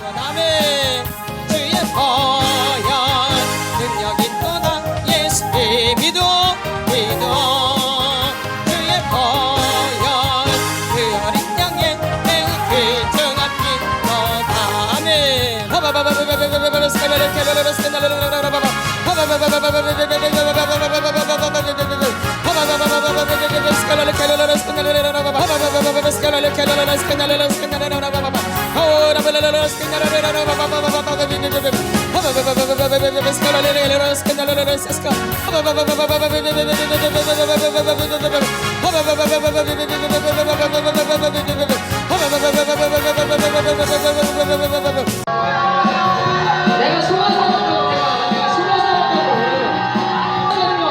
아멘. 주의 보혈 능력 있도다. 예수 믿어 주의 보혈 그 어린 양의 매우 귀중한 피로다. 아멘. 내가 소화 살았다고 내가 소화 살았다고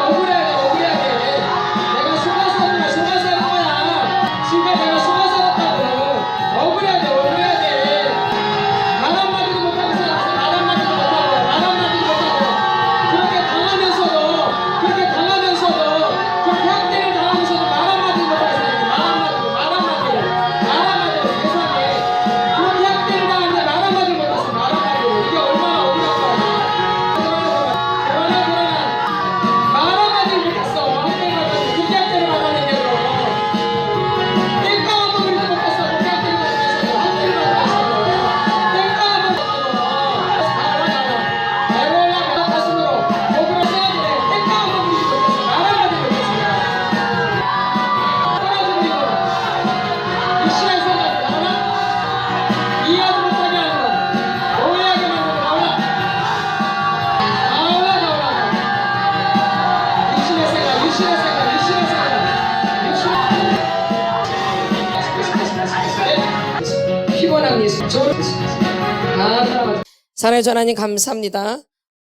억울해야 돼. 내가 소화 사는 거야. 집에 내가 소화 살았다고 억울해야 돼. 말 한마디도 못하고 살았어. 말 한마디도 못하고 그렇게 당하면서도 그렇게 학대를 당하면서도 말 한마디도 못하고 살았어. 말 한마디로 세상에 그렇게 학대를 당하는데 말 한마디도 못했어. 말 한마디로 이게 얼마나 억울한 거야. 그러나 말 한마디를 못했어. 학대를 받았는데 그렇게 학대를 받았는데도 땡깡 한 번도 못 봤어. 그렇게 학대를 받았어. 학대를 받았어. 땡깡 한 번도 못 봤어. 배고라 가슴으로 목으로 세야돼. 땡깡 한 번도 못 봤어. 말 한마디도 못했어. 떨어져버리고 유시한 생각 나오나? 이해하지 못하게 하는 거, 오해하게 만드는 거 나오나? 유신의 생각. 피곤한 예수, 사랑의 전하님 감사합니다.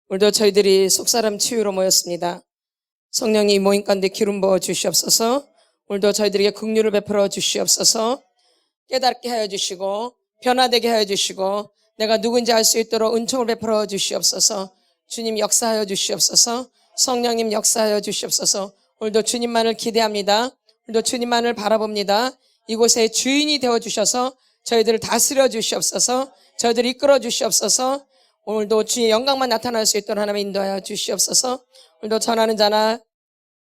오늘도 저희들이 속사람 치유로 모였습니다. 성령이 모임 가운데 기름 부어 주시옵소서. 오늘도 저희들에게 긍휼을 베풀어 주시옵소서. 깨닫게 하여 주시고 변화되게 하여 주시고 내가 누군지 알 수 있도록 은총을 베풀어 주시옵소서. 주님 역사하여 주시옵소서. 성령님 역사하여 주시옵소서. 오늘도 주님만을 기대합니다. 오늘도 주님만을 바라봅니다. 이곳에 주인이 되어 주셔서 저희들을 다스려 주시옵소서. 저희들을 이끌어 주시옵소서. 오늘도 주의 영광만 나타날 수 있도록 하나님 인도하여 주시옵소서. 오늘도 전하는 자나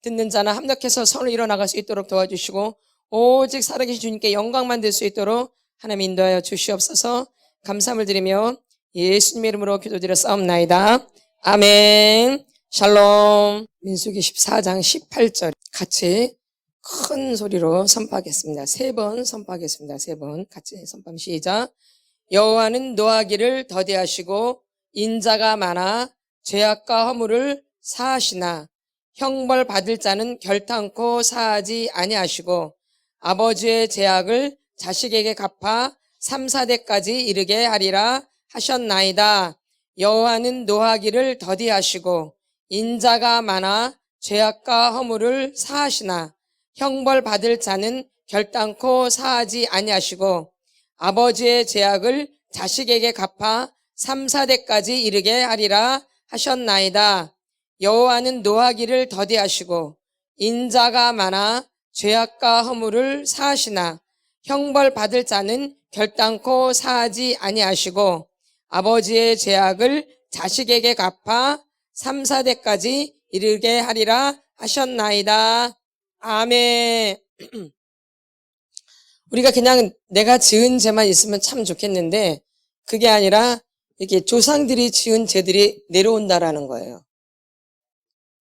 듣는 자나 합력해서 선을 이뤄나갈 수 있도록 도와주시고 오직 살아계신 주님께 영광만 될 수 있도록 하나님 인도하여 주시옵소서. 감사함을 드리며 예수님 이름으로 기도드렸사옵나이다. 아멘. 샬롬. 민수기 14장 18절 같이 큰 소리로 선포하겠습니다. 3번 선포하겠습니다. 3번 같이 선포하면 시작. 여호와는 노하기를 더디하시고 인자가 많아 죄악과 허물을 사하시나 형벌 받을 자는 결탄코 사하지 아니하시고 아버지의 죄악을 자식에게 갚아 3, 4대까지 이르게 하리라 하셨나이다. 여호와는 노하기를 더디하시고 인자가 많아 죄악과 허물을 사하시나 형벌 받을 자는 결단코 사하지 아니하시고 아버지의 죄악을 자식에게 갚아 3, 4대까지 이르게 하리라 하셨나이다. 여호와는 노하기를 더디하시고 인자가 많아 죄악과 허물을 사하시나 형벌 받을 자는 결단코 사하지 아니하시고 아버지의 죄악을 자식에게 갚아 3, 4대까지 이르게 하리라 하셨나이다. 아멘. 우리가 그냥 내가 지은 죄만 있으면 참 좋겠는데 그게 아니라 이렇게 조상들이 지은 죄들이 내려온다라는 거예요.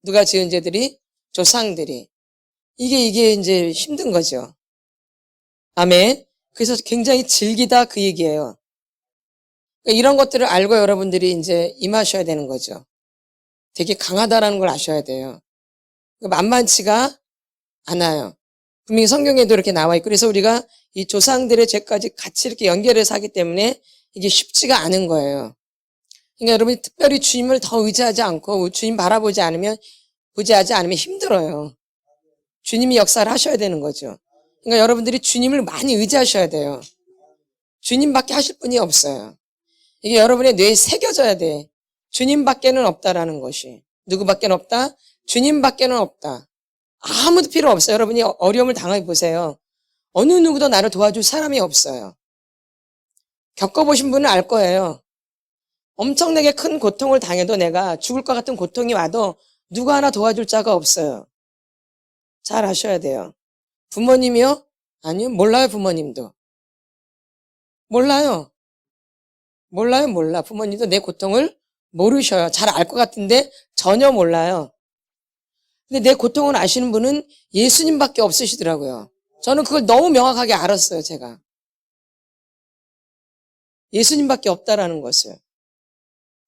누가 지은 죄들이? 조상들이. 이게 이제 힘든 거죠. 아멘. 그래서 굉장히 질기다 그 얘기예요. 그러니까 이런 것들을 알고 여러분들이 이제 임하셔야 되는 거죠. 되게 강하다라는 걸 아셔야 돼요. 만만치가 않아요. 분명히 성경에도 이렇게 나와 있고 그래서 우리가 이 조상들의 죄까지 같이 이렇게 연결해서 하기 때문에 이게 쉽지가 않은 거예요. 그러니까 여러분이 특별히 주님을 더 의지하지 않고 주님 바라보지 않으면 힘들어요. 주님이 역사를 하셔야 되는 거죠. 그러니까 여러분들이 주님을 많이 의지하셔야 돼요. 주님밖에 하실 분이 없어요. 이게 여러분의 뇌에 새겨져야 돼. 주님밖에는 없다라는 것이. 누구밖에는 없다? 주님밖에는 없다. 아무도 필요 없어요. 여러분이 어려움을 당해 보세요. 어느 누구도 나를 도와줄 사람이 없어요. 겪어보신 분은 알 거예요. 엄청나게 큰 고통을 당해도 내가 죽을 것 같은 고통이 와도 누가 하나 도와줄 자가 없어요. 잘 아셔야 돼요. 부모님이요? 아니요, 몰라요, 부모님도. 몰라요. 몰라. 부모님도 내 고통을 모르셔요. 잘 알 것 같은데 전혀 몰라요. 근데 내 고통을 아시는 분은 예수님밖에 없으시더라고요. 저는 그걸 너무 명확하게 알았어요, 제가. 예수님밖에 없다라는 것을.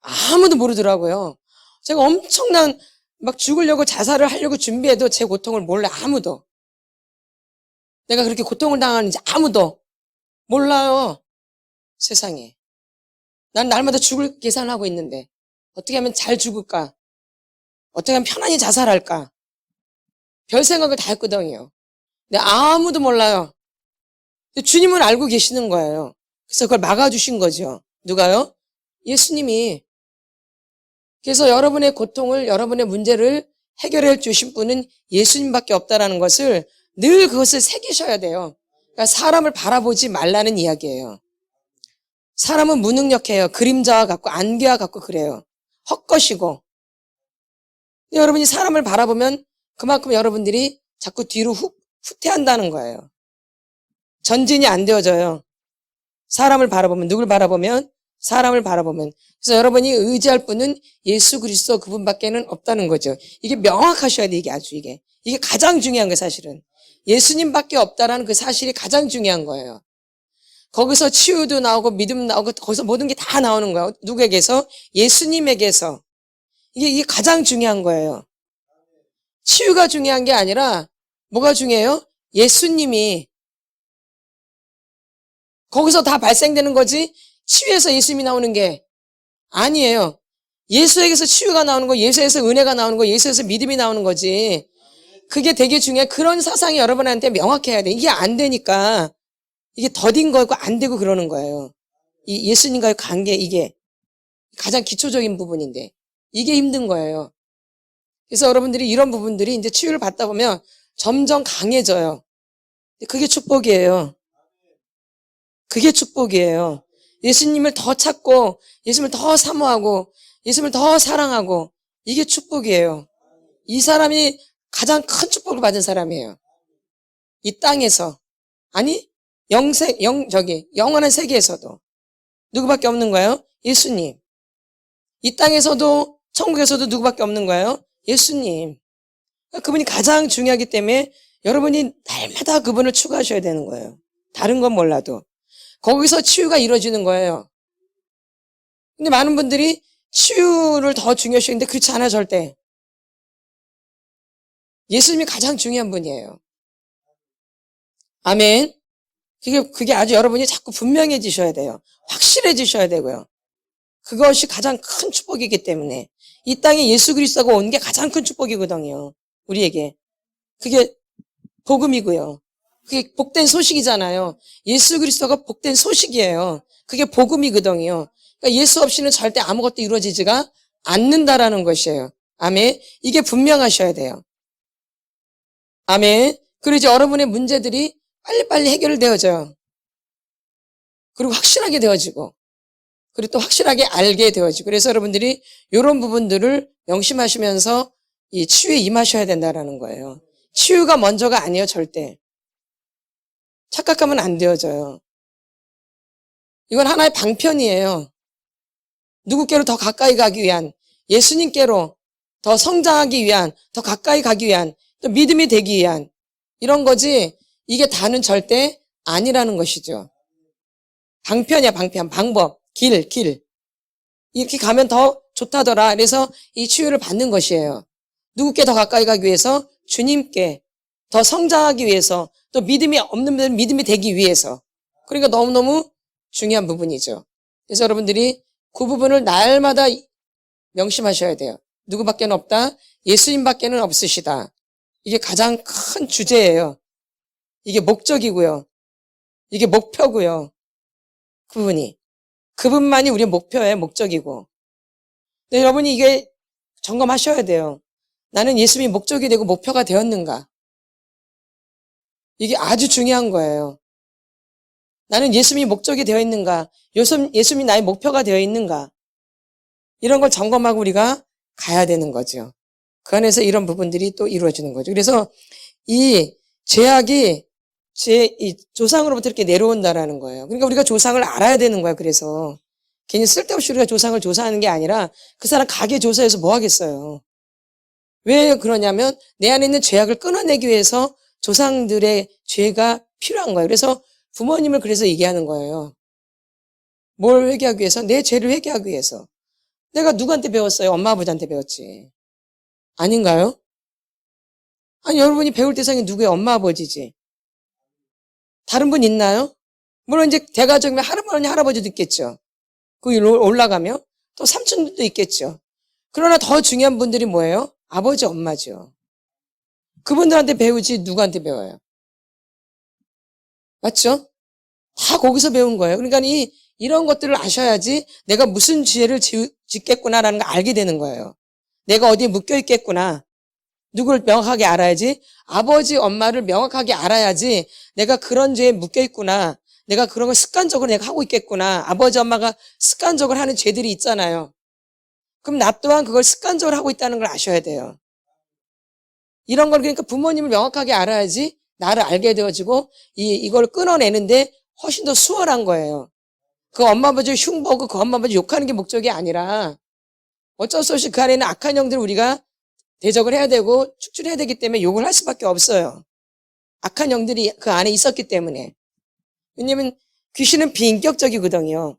아무도 모르더라고요. 제가 엄청난 막 죽으려고 자살을 하려고 준비해도 제 고통을 몰라, 아무도. 내가 그렇게 고통을 당하는지 아무도 몰라요, 세상에. 난 날마다 죽을 계산을 하고 있는데 어떻게 하면 잘 죽을까? 어떻게 하면 편안히 자살할까? 별 생각을 다 했거든요. 근데 아무도 몰라요. 근데 주님은 알고 계시는 거예요. 그래서 그걸 막아주신 거죠. 누가요? 예수님이. 그래서 여러분의 고통을, 여러분의 문제를 해결해 주신 분은 예수님밖에 없다라는 것을 늘 그것을 새기셔야 돼요. 그러니까 사람을 바라보지 말라는 이야기예요. 사람은 무능력해요. 그림자와 같고 안개와 같고 그래요. 헛것이고. 여러분이 사람을 바라보면 그만큼 여러분들이 자꾸 뒤로 후퇴한다는 거예요. 전진이 안 되어져요. 사람을 바라보면, 누굴 바라보면? 사람을 바라보면. 그래서 여러분이 의지할 분은 예수 그리스도 그분밖에는 없다는 거죠. 이게 명확하셔야 돼, 이게 아주 이게. 이게 가장 중요한 거예요, 사실은. 예수님밖에 없다라는 그 사실이 가장 중요한 거예요. 거기서 치유도 나오고 믿음 나오고 거기서 모든 게 다 나오는 거예요. 누구에게서? 예수님에게서. 이게 가장 중요한 거예요. 치유가 중요한 게 아니라 뭐가 중요해요? 예수님이. 거기서 다 발생되는 거지 치유에서 예수님이 나오는 게 아니에요. 예수에게서 치유가 나오는 거, 예수에서 은혜가 나오는 거, 예수에서 믿음이 나오는 거지. 그게 되게 중요해. 그런 사상이 여러분한테 명확해야 돼. 이게 안 되니까 이게 더딘 거고 안 되고 그러는 거예요. 이 예수님과의 관계, 이게 가장 기초적인 부분인데 이게 힘든 거예요. 그래서 여러분들이 이런 부분들이 이제 치유를 받다 보면 점점 강해져요. 그게 축복이에요. 그게 축복이에요. 예수님을 더 찾고 예수님을 더 사모하고 예수님을 더 사랑하고 이게 축복이에요. 이 사람이 가장 큰 축복을 받은 사람이에요. 이 땅에서. 아니 영원한 세계에서도. 누구밖에 없는 거예요? 예수님. 이 땅에서도 천국에서도 누구밖에 없는 거예요? 예수님. 그분이 가장 중요하기 때문에 여러분이 날마다 그분을 추구하셔야 되는 거예요. 다른 건 몰라도. 거기서 치유가 이루어지는 거예요. 근데 많은 분들이 치유를 더 중요시 하는데 그렇지 않아요, 절대. 예수님이 가장 중요한 분이에요. 아멘. 그게 아주 여러분이 자꾸 분명해지셔야 돼요. 확실해지셔야 되고요. 그것이 가장 큰 축복이기 때문에 이 땅에 예수 그리스도가 온 게 가장 큰 축복이거든요. 우리에게. 그게 복음이고요. 그게 복된 소식이잖아요. 예수 그리스도가 복된 소식이에요. 그게 복음이거든요. 그러니까 예수 없이는 절대 아무것도 이루어지지가 않는다라는 것이에요. 아멘. 이게 분명하셔야 돼요. 아멘. 그리고 이제 여러분의 문제들이 빨리빨리 해결되어져요. 그리고 확실하게 되어지고, 그리고 또 확실하게 알게 되어지고. 그래서 여러분들이 이런 부분들을 명심하시면서 이 치유에 임하셔야 된다라는 거예요. 치유가 먼저가 아니에요, 절대. 착각하면 안 되어져요. 이건 하나의 방편이에요. 누구께로 더 가까이 가기 위한, 예수님께로 더 성장하기 위한, 더 가까이 가기 위한, 또 믿음이 되기 위한 이런 거지 이게 다는 절대 아니라는 것이죠. 방편이야, 방편. 방법, 길. 이렇게 가면 더 좋다더라. 그래서 이 치유를 받는 것이에요. 누구께 더 가까이 가기 위해서? 주님께. 더 성장하기 위해서. 또 믿음이 없는 분들은 믿음이 되기 위해서. 그러니까 너무너무 중요한 부분이죠. 그래서 여러분들이 그 부분을 날마다 명심하셔야 돼요. 누구밖에는 없다? 예수님밖에는 없으시다. 이게 가장 큰 주제예요. 이게 목적이고요. 이게 목표고요. 그분만이 우리의 목표예요. 목적이고. 근데 여러분이 이게 점검하셔야 돼요. 나는 예수님이 목적이 되고 목표가 되었는가? 이게 아주 중요한 거예요. 나는 예수님이 목적이 되어 있는가? 예수님이 나의 목표가 되어 있는가? 이런 걸 점검하고 우리가 가야 되는 거죠. 그 안에서 이런 부분들이 또 이루어지는 거죠. 그래서 이 죄악이 이 조상으로부터 이렇게 내려온다라는 거예요. 그러니까 우리가 조상을 알아야 되는 거예요. 그래서 괜히 쓸데없이 우리가 조상을 조사하는 게 아니라 그 사람 가게 조사해서 뭐 하겠어요. 왜 그러냐면 내 안에 있는 죄악을 끊어내기 위해서 조상들의 죄가 필요한 거예요. 그래서 부모님을 그래서 얘기하는 거예요. 뭘 회개하기 위해서? 내 죄를 회개하기 위해서. 내가 누구한테 배웠어요? 엄마 아버지한테 배웠지. 아닌가요? 아니 여러분이 배울 대상이 누구예요? 엄마 아버지지. 다른 분 있나요? 물론 이제 대가족이면 할머니 할아버지도 있겠죠. 그 위로 올라가면 또 삼촌도 있겠죠. 그러나 더 중요한 분들이 뭐예요? 아버지 엄마죠. 그분들한테 배우지 누구한테 배워요? 맞죠? 다 거기서 배운 거예요. 그러니까 이런 것들을 아셔야지 내가 무슨 죄를 짓겠구나라는 걸 알게 되는 거예요. 내가 어디에 묶여 있겠구나. 누구를 명확하게 알아야지. 아버지, 엄마를 명확하게 알아야지 내가 그런 죄에 묶여 있구나. 내가 그런 걸 습관적으로 내가 하고 있겠구나. 아버지, 엄마가 습관적으로 하는 죄들이 있잖아요. 그럼 나 또한 그걸 습관적으로 하고 있다는 걸 아셔야 돼요. 이런 걸 그러니까 부모님을 명확하게 알아야지 나를 알게 되어지고 이걸 끊어내는데 훨씬 더 수월한 거예요. 그 엄마 아버지 흉보고 그 엄마 아버지 욕하는 게 목적이 아니라 어쩔 수 없이 그 안에는 악한 영들을 우리가 대적을 해야 되고 축출해야 되기 때문에 욕을 할 수밖에 없어요. 악한 영들이 그 안에 있었기 때문에. 왜냐면 귀신은 비인격적이거든요.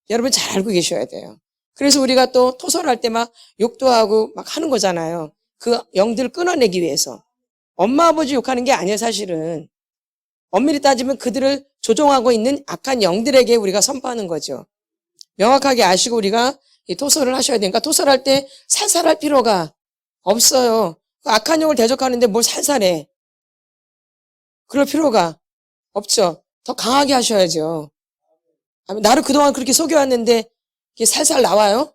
여러분 잘 알고 계셔야 돼요. 그래서 우리가 또 토설할 때 막 욕도 하고 막 하는 거잖아요. 그 영들을 끊어내기 위해서. 엄마 아버지 욕하는 게 아니에요 사실은. 엄밀히 따지면 그들을 조종하고 있는 악한 영들에게 우리가 선포하는 거죠. 명확하게 아시고 우리가 이 토설을 하셔야 되니까 토설할 때 살살할 필요가 없어요. 그 악한 영을 대적하는데 뭘 살살해. 그럴 필요가 없죠. 더 강하게 하셔야죠. 나를 그동안 그렇게 속여왔는데 이게 살살 나와요?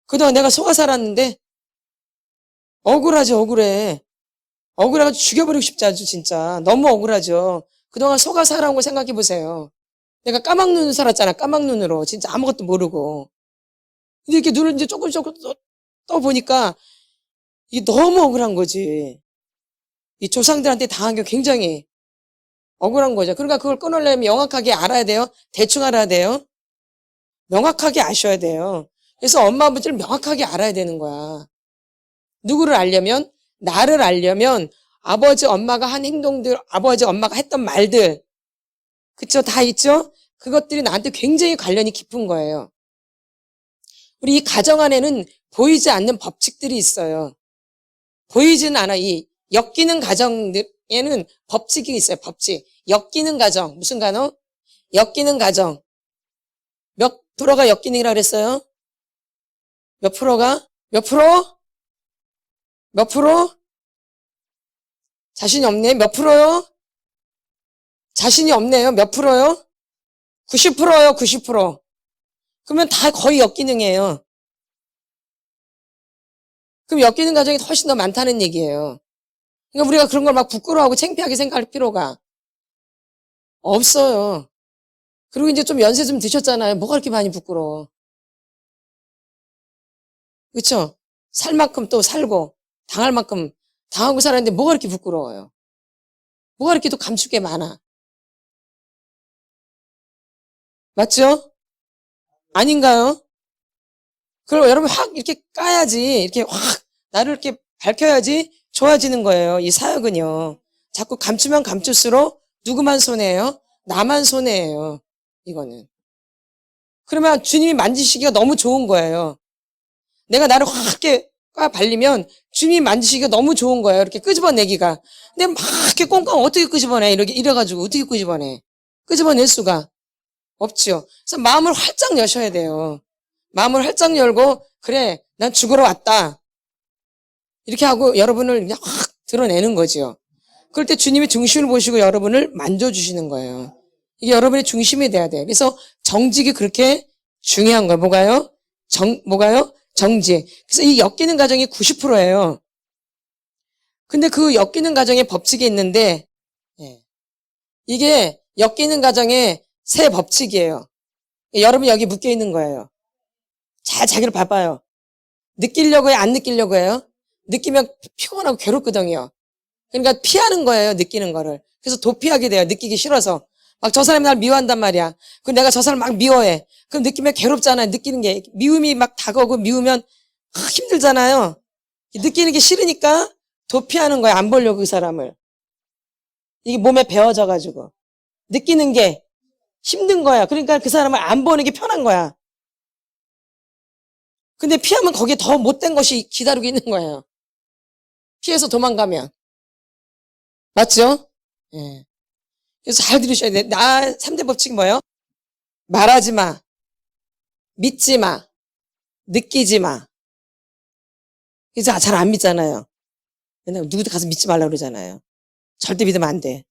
그동안 내가 속아 살았는데 억울하죠. 억울해. 억울해가지고 죽여버리고 싶지 아주 진짜. 너무 억울하죠. 그동안 속아 살아온 걸 생각해 보세요. 내가 까막눈으로 살았잖아. 까막눈으로. 진짜 아무것도 모르고. 근데 이렇게 눈을 이제 조금 떠 보니까 이게 너무 억울한 거지. 이 조상들한테 당한 게 굉장히 억울한 거죠. 그러니까 그걸 끊으려면 명확하게 알아야 돼요. 대충 알아야 돼요. 명확하게 아셔야 돼요. 그래서 엄마 아버지를 명확하게 알아야 되는 거야. 누구를 알려면? 나를 알려면 아버지 엄마가 한 행동들, 아버지 엄마가 했던 말들, 그쵸? 다 있죠? 그것들이 나한테 굉장히 관련이 깊은 거예요. 우리 이 가정 안에는 보이지 않는 법칙들이 있어요. 보이지는 않아. 이 엮이는 가정에는 법칙이 있어요. 법칙. 엮이는 가정. 무슨 가정? 엮이는 가정. 몇 프로가 엮이는이라고 그랬어요? 몇 프로가? 몇 프로? 몇 프로? 자신이 없네. 몇 프로요? 자신이 없네요. 몇 프로요? 90%요. 90%. 그러면 다 거의 역기능이에요. 그럼 엮이는 가정이 훨씬 더 많다는 얘기예요. 그러니까 우리가 그런 걸 막 부끄러워하고 창피하게 생각할 필요가 없어요. 그리고 이제 좀 연세 좀 드셨잖아요. 뭐가 그렇게 많이 부끄러워. 그렇죠? 살 만큼 또 살고 당할 만큼 당하고 살았는데 뭐가 그렇게 부끄러워요. 뭐가 그렇게 또 감출 게 많아. 맞죠? 아닌가요? 그럼 여러분 확 이렇게 까야지, 이렇게 확 나를 이렇게 밝혀야지 좋아지는 거예요. 이 사역은요. 자꾸 감추면 감출수록 누구만 손해예요? 나만 손해예요. 이거는. 그러면 주님이 만지시기가 너무 좋은 거예요. 내가 나를 확 이렇게 까 발리면 주님이 만지시기가 너무 좋은 거예요. 이렇게 끄집어내기가. 근데 막 이렇게 꽁꽁 어떻게 끄집어내? 이래가지고 어떻게 끄집어내? 끄집어낼 수가 없죠. 그래서 마음을 활짝 여셔야 돼요. 마음을 활짝 열고 그래 난 죽으러 왔다. 이렇게 하고 여러분을 그냥 확 드러내는 거죠. 그럴 때 주님이 중심을 보시고 여러분을 만져주시는 거예요. 이게 여러분의 중심이 돼야 돼요. 그래서 정직이 그렇게 중요한 거예요. 뭐가요? 뭐가요? 정직. 그래서 이 엮이는 가정이 90%예요. 근데 그 엮이는 가정에 법칙이 있는데 이게 엮이는 가정의 새 법칙이에요. 여러분 여기 묶여 있는 거예요. 잘 자기를 봐봐요. 느끼려고 해요? 안 느끼려고 해요? 느끼면 피곤하고 괴롭거든요. 그러니까 피하는 거예요. 느끼는 거를. 그래서 도피하게 돼요. 느끼기 싫어서. 막 저 사람이 날 미워한단 말이야. 그럼 내가 저 사람을 막 미워해. 그럼 느끼면 괴롭잖아요. 느끼는 게. 미움이 막 다가오고 미우면 힘들잖아요. 느끼는 게 싫으니까 도피하는 거야. 안 보려고 그 사람을. 이게 몸에 배어져가지고. 느끼는 게 힘든 거야. 그러니까 그 사람을 안 보는 게 편한 거야. 근데 피하면 거기에 더 못된 것이 기다리고 있는 거예요. 피해서 도망가면. 맞죠? 예. 그래서 잘 들으셔야 돼. 3대 법칙이 뭐예요? 말하지 마. 믿지 마. 느끼지 마. 그래서 잘 안 믿잖아요. 맨날 누구도 가서 믿지 말라고 그러잖아요. 절대 믿으면 안 돼.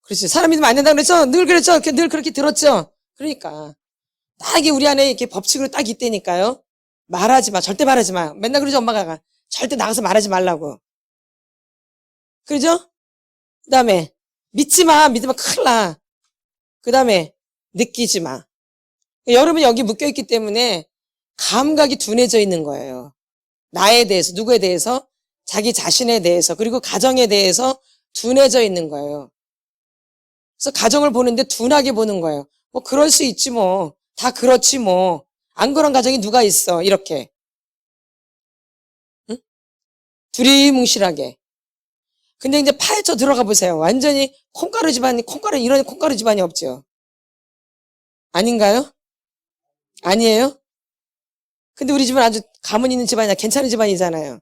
그렇지. 사람 믿으면 안 된다고 그랬죠? 늘 그랬죠? 늘 그렇게 들었죠? 그러니까. 딱 이게 우리 안에 이렇게 법칙으로 딱 있다니까요. 말하지 마. 절대 말하지 마. 맨날 그러죠, 엄마가. 절대 나가서 말하지 말라고. 그러죠? 그 다음에, 믿지 마. 믿으면 큰일 나. 그 다음에, 느끼지 마. 여러분이 여기 묶여있기 때문에 감각이 둔해져 있는 거예요. 나에 대해서, 누구에 대해서, 자기 자신에 대해서, 그리고 가정에 대해서 둔해져 있는 거예요. 그래서 가정을 보는데 둔하게 보는 거예요. 뭐, 그럴 수 있지 뭐. 다 그렇지 뭐. 안 그런 가정이 누가 있어. 이렇게. 응? 두리뭉실하게. 근데 이제 파헤쳐 들어가 보세요. 완전히 콩가루 집안이, 이런 콩가루 집안이 없죠. 아닌가요? 아니에요? 근데 우리 집은 아주 가문 있는 집안이야. 괜찮은 집안이잖아요.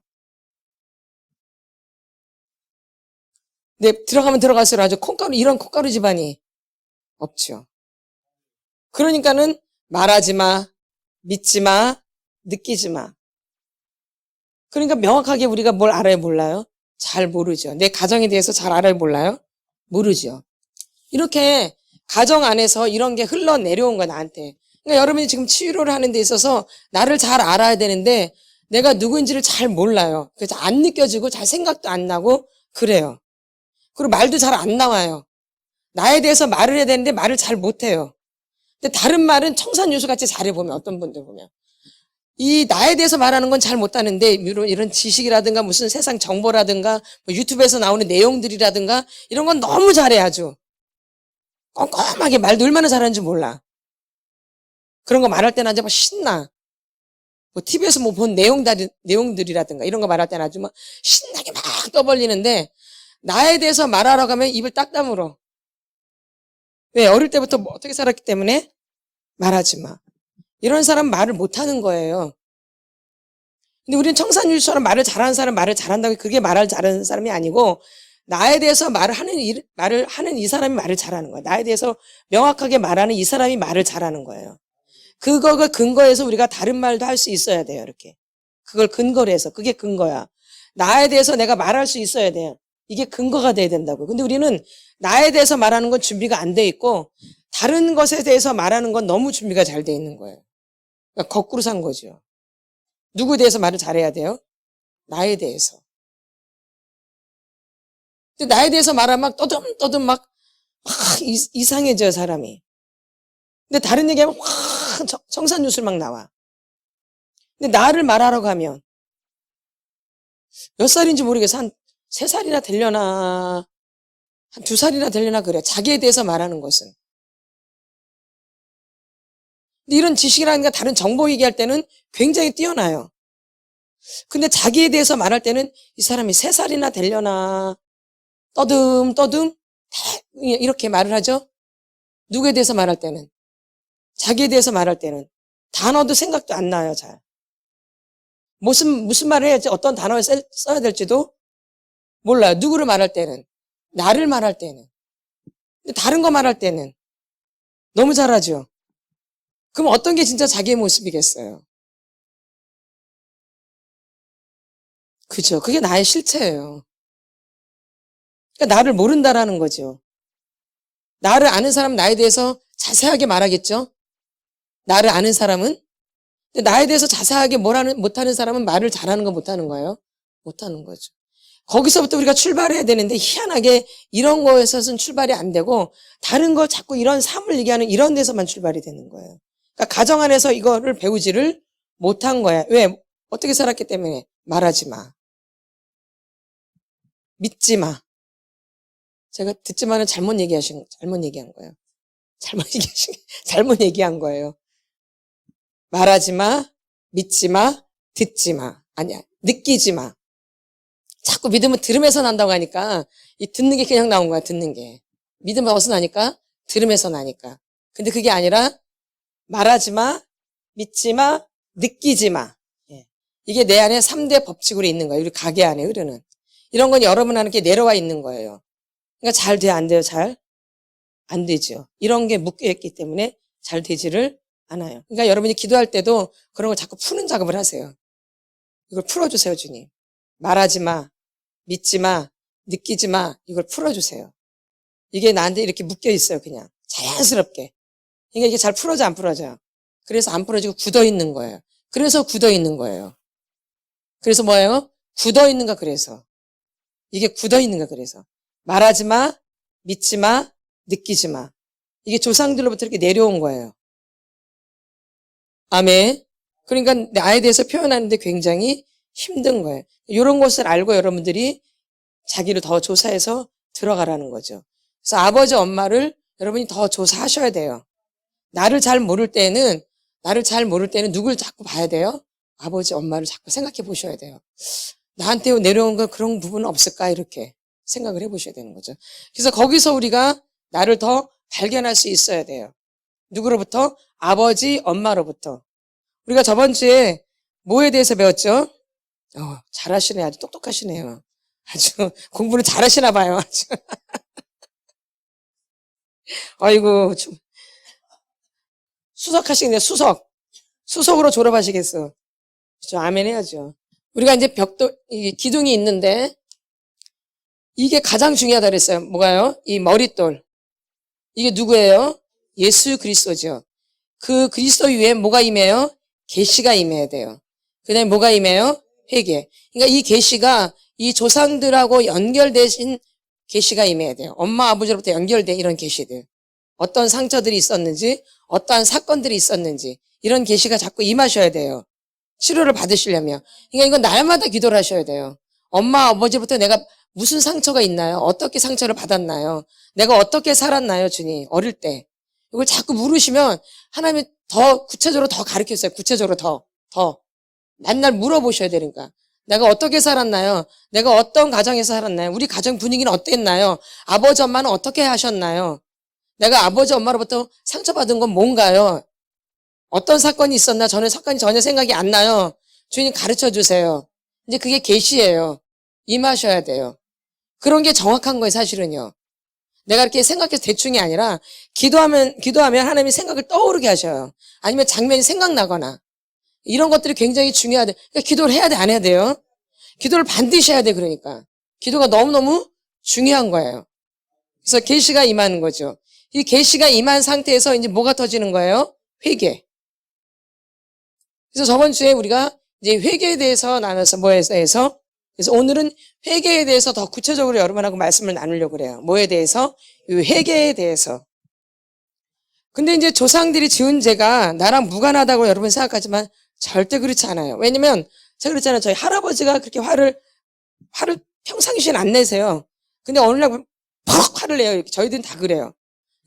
근데 들어가면 들어갈수록 아주 이런 콩가루 집안이 없죠. 그러니까는 말하지 마, 믿지 마, 느끼지 마. 그러니까 명확하게 우리가 뭘 알아요, 몰라요? 잘 모르죠. 내 가정에 대해서 잘 알아요, 몰라요? 모르죠. 이렇게 가정 안에서 이런 게 흘러내려온 거야, 나한테. 그러니까 여러분이 지금 치유를 하는 데 있어서 나를 잘 알아야 되는데 내가 누구인지를 잘 몰라요. 그래서 안 느껴지고 잘 생각도 안 나고 그래요. 그리고 말도 잘 안 나와요. 나에 대해서 말을 해야 되는데 말을 잘 못해요. 근데 다른 말은 청산유수 같이 잘해보면, 어떤 분들 보면. 이 나에 대해서 말하는 건 잘 못하는데 이런 지식이라든가 무슨 세상 정보라든가 뭐 유튜브에서 나오는 내용들이라든가 이런 건 너무 잘해 아주. 꼼꼼하게 말도 얼마나 잘하는지 몰라. 그런 거 말할 때는 아주 막 신나. 뭐 TV에서 뭐 본 내용들이라든가 이런 거 말할 때는 아주 막 신나게 막 떠벌리는데 나에 대해서 말하러 가면 입을 딱 다물어. 왜? 어릴 때부터 뭐 어떻게 살았기 때문에 말하지 마. 이런 사람 말을 못하는 거예요. 근데 우리는 청산유수처럼 말을 잘하는 사람 말을 잘한다고 그게 말을 잘하는 사람이 아니고 나에 대해서 말을 하는 이 사람이 말을 잘하는 거야. 나에 대해서 명확하게 말하는 이 사람이 말을 잘하는 거예요. 그거가 근거해서 우리가 다른 말도 할 수 있어야 돼요. 이렇게. 그걸 근거로 해서. 그게 근거야. 나에 대해서 내가 말할 수 있어야 돼요. 이게 근거가 돼야 된다고. 근데 우리는 나에 대해서 말하는 건 준비가 안 돼 있고 다른 것에 대해서 말하는 건 너무 준비가 잘 돼 있는 거예요. 그러니까 거꾸로 산 거죠. 누구에 대해서 말을 잘해야 돼요? 나에 대해서. 근데 나에 대해서 말하면 막 떠듬 막 이상해져요, 사람이. 근데 다른 얘기하면 확 청산유술 막 나와. 근데 나를 말하러 가면 몇 살인지 모르겠어. 한 3살이나 되려나 한 2살이나 되려나 그래. 자기에 대해서 말하는 것은. 근데 이런 지식이라는 게 다른 정보 얘기할 때는 굉장히 뛰어나요. 근데 자기에 대해서 말할 때는 이 사람이 3살이나 되려나 떠듬 이렇게 말을 하죠. 누구에 대해서 말할 때는. 자기에 대해서 말할 때는 단어도 생각도 안 나요. 잘. 무슨 말을 해야지 어떤 단어를 써야 될지도 몰라요. 누구를 말할 때는. 나를 말할 때는. 근데 다른 거 말할 때는 너무 잘하죠. 그럼 어떤 게 진짜 자기의 모습이겠어요? 그죠. 그게 나의 실체예요. 그러니까 나를 모른다라는 거죠. 나를 아는 사람은 나에 대해서 자세하게 말하겠죠. 나를 아는 사람은. 근데 나에 대해서 자세하게 못하는 사람은 말을 잘하는 거 못하는 거예요? 못하는 거죠. 거기서부터 우리가 출발해야 되는데 희한하게 이런 거에서는 출발이 안 되고 다른 거 자꾸 이런 삶을 얘기하는 이런 데서만 출발이 되는 거예요. 그러니까 가정 안에서 이거를 배우지를 못한 거야. 왜? 어떻게 살았기 때문에. 말하지 마. 믿지 마. 제가 듣지만은 잘못 얘기한 거예요. 잘못 얘기한 거예요. 말하지 마, 믿지 마, 듣지 마. 아니야, 느끼지 마. 자꾸 믿음은 들음에서 난다고 하니까 이 듣는 게 그냥 나온 거야, 듣는 게. 믿음은 어디서 나니까? 들음에서 나니까. 근데 그게 아니라 말하지 마, 믿지 마, 느끼지 마. 예. 이게 내 안에 3대 법칙으로 있는 거예요. 우리 가게 안에 흐르는. 이런 건 여러분 안에 내려와 있는 거예요. 그러니까 잘 돼, 안 돼요? 잘? 안 되죠. 이런 게 묶여있기 때문에 잘 되지를 않아요. 그러니까 여러분이 기도할 때도 그런 걸 자꾸 푸는 작업을 하세요. 이걸 풀어주세요, 주님. 말하지 마, 믿지 마, 느끼지 마. 이걸 풀어주세요. 이게 나한테 이렇게 묶여있어요, 그냥. 자연스럽게. 그러니까 이게 잘 풀어져, 안 풀어져요? 그래서 안 풀어지고 굳어있는 거예요. 그래서 굳어있는 거예요. 그래서 뭐예요? 굳어있는가, 그래서. 이게 굳어있는가, 그래서. 말하지 마, 믿지 마, 느끼지 마. 이게 조상들로부터 이렇게 내려온 거예요. 아멘. 그러니까 나에 대해서 표현하는데 굉장히 힘든 거예요. 이런 것을 알고 여러분들이 자기를 더 조사해서 들어가라는 거죠. 그래서 아버지, 엄마를 여러분이 더 조사하셔야 돼요. 나를 잘 모를 때는 누굴 자꾸 봐야 돼요? 아버지, 엄마를 자꾸 생각해 보셔야 돼요. 나한테 내려온 건 그런 부분은 없을까? 이렇게 생각을 해 보셔야 되는 거죠. 그래서 거기서 우리가 나를 더 발견할 수 있어야 돼요. 누구로부터? 아버지, 엄마로부터. 우리가 저번 주에 뭐에 대해서 배웠죠? 잘하시네. 아주 똑똑하시네요. 아주 공부를 잘하시나 봐요. 아주. 아이고, 좀. 수석하시겠네요. 수석으로 졸업하시겠어. 그렇죠. 아멘 해야죠. 우리가 이제 기둥이 있는데 이게 가장 중요하다 그랬어요. 뭐가요? 이 머릿돌. 이게 누구예요? 예수 그리스도죠. 그 그리스도 위에 뭐가 임해요? 계시가 임해야 돼요. 그 다음에 뭐가 임해요? 회개. 그러니까 이 계시가 이 조상들하고 연결되신 계시가 임해야 돼요. 엄마 아버지로부터 연결된 이런 계시들. 어떤 상처들이 있었는지, 어떠한 사건들이 있었는지 이런 계시가 자꾸 임하셔야 돼요. 치료를 받으시려면. 그러니까 이건 날마다 기도를 하셔야 돼요. 엄마 아버지부터 내가 무슨 상처가 있나요? 어떻게 상처를 받았나요? 내가 어떻게 살았나요, 주님? 어릴 때. 이걸 자꾸 물으시면 하나님이 더 구체적으로 더 가르쳤어요. 구체적으로 더. 맨날 물어보셔야 되니까. 내가 어떻게 살았나요? 내가 어떤 가정에서 살았나요? 우리 가정 분위기는 어땠나요? 아버지 엄마는 어떻게 하셨나요? 내가 아버지 엄마로부터 상처받은 건 뭔가요? 어떤 사건이 있었나? 저는 사건이 전혀 생각이 안 나요. 주님 가르쳐 주세요. 이제 그게 계시예요. 임하셔야 돼요. 그런 게 정확한 거예요, 사실은요. 내가 이렇게 생각해서 대충이 아니라 기도하면 하나님이 생각을 떠오르게 하셔요. 아니면 장면이 생각나거나 이런 것들이 굉장히 중요하대. 그러니까 기도를 해야 돼, 안 해야 돼요? 기도를 반드시 해야 돼, 그러니까. 기도가 너무너무 중요한 거예요. 그래서 계시가 임하는 거죠. 이 계시가 임한 상태에서 이제 뭐가 터지는 거예요? 회개. 그래서 저번 주에 우리가 이제 회개에 대해서 나눠서 그래서 오늘은 회개에 대해서 더 구체적으로 여러분하고 말씀을 나누려고 그래요. 뭐에 대해서? 이 회개에 대해서. 근데 이제 조상들이 지은 죄가 나랑 무관하다고 여러분 생각하지만 절대 그렇지 않아요. 왜냐면 제가 그랬잖아요. 저희 할아버지가 그렇게 화를 평상시엔 안 내세요. 근데 어느 날 퍽 화를 내요. 이렇게. 저희들은 다 그래요.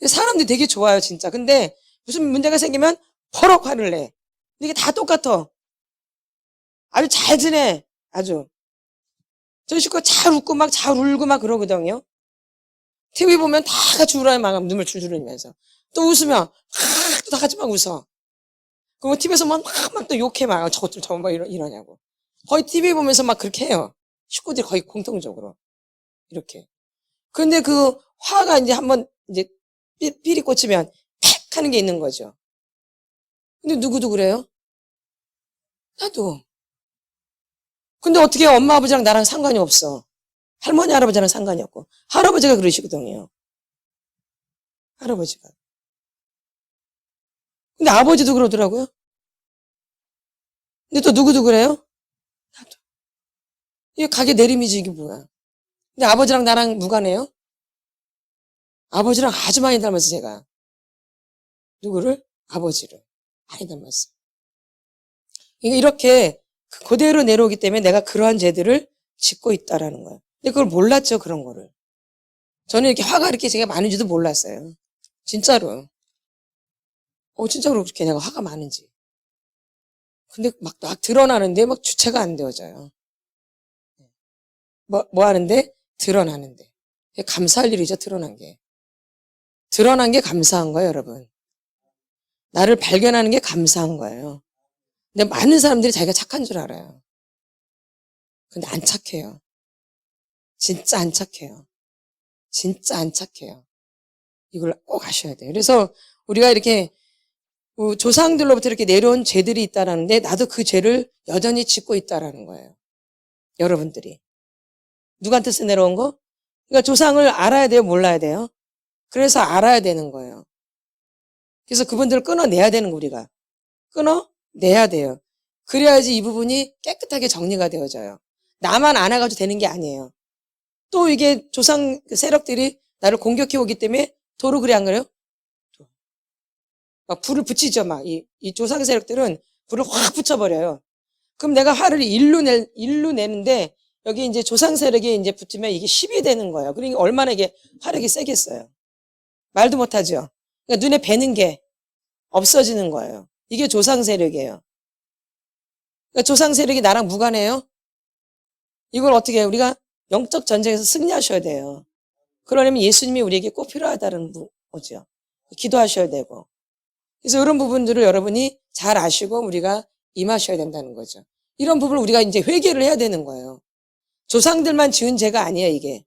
사람들이 되게 좋아요, 진짜. 근데 무슨 문제가 생기면 퍼럭 화를 내. 근데 이게 다 똑같아. 아주 잘 지내. 아주. 저희 식구가 잘 웃고 막 잘 울고 막 그러거든요. TV 보면 다 같이 울어요. 막 눈물 줄줄 흘리면서. 또 웃으면 또 다 같이 막 웃어. 그리고 TV에서 막 또 욕해 막 저것 좀 저거 뭐 이러냐고. 거의 TV 보면서 막 그렇게 해요. 식구들이 거의 공통적으로. 이렇게. 근데 그 화가 이제 한번 이제 삘이 꽂히면 팩 하는 게 있는 거죠. 근데 누구도 그래요? 나도. 근데 어떻게 엄마 아버지랑 나랑 상관이 없어. 할머니 할아버지랑 상관이 없고. 할아버지가 그러시거든요. 할아버지가. 근데 아버지도 그러더라고요. 근데 또 누구도 그래요? 나도. 이게 가게 내림이지, 이게 뭐야. 근데 아버지랑 나랑 무관해요? 아버지랑 아주 많이 닮았어, 제가. 누구를? 아버지를. 많이 닮았어. 이렇게 그대로 내려오기 때문에 내가 그러한 죄들을 짓고 있다라는 거예요. 근데 그걸 몰랐죠, 그런 거를. 저는 이렇게 화가 이렇게 제가 많은지도 몰랐어요. 진짜로. 진짜로 그렇게 내가 화가 많은지. 근데 막 드러나는데 막 주체가 안 되어져요. 뭐 하는데? 드러나는데. 감사할 일이죠, 드러난 게. 드러난 게 감사한 거예요, 여러분. 나를 발견하는 게 감사한 거예요. 근데 많은 사람들이 자기가 착한 줄 알아요. 근데 안 착해요. 진짜 안 착해요. 진짜 안 착해요. 이걸 꼭 아셔야 돼요. 그래서 우리가 이렇게 조상들로부터 이렇게 내려온 죄들이 있다라는데 나도 그 죄를 여전히 짓고 있다라는 거예요. 여러분들이. 누구한테서 내려온 거? 그러니까 조상을 알아야 돼요? 몰라야 돼요? 그래서 알아야 되는 거예요. 그래서 그분들을 끊어내야 되는 거 우리가. 끊어내야 돼요. 그래야지 이 부분이 깨끗하게 정리가 되어져요. 나만 안 해가지고 되는 게 아니에요. 또 이게 조상 세력들이 나를 공격해 오기 때문에 도로 그래 안 그래요? 막 불을 붙이죠. 막 이 조상 세력들은 불을 확 붙여버려요. 그럼 내가 화를 일로 내는데 여기 이제 조상 세력이 이제 붙으면 이게 10이 되는 거예요. 그러니까 얼마나 이게 화력이 세겠어요. 말도 못하죠. 그러니까 눈에 뵈는 게 없어지는 거예요. 이게 조상 세력이에요. 그러니까 조상 세력이 나랑 무관해요? 이걸 어떻게 해요? 우리가 영적 전쟁에서 승리하셔야 돼요. 그러려면 예수님이 우리에게 꼭 필요하다는 거죠. 기도하셔야 되고. 그래서 이런 부분들을 여러분이 잘 아시고 우리가 임하셔야 된다는 거죠. 이런 부분을 우리가 이제 회개를 해야 되는 거예요. 조상들만 지은 죄가 아니에요, 이게.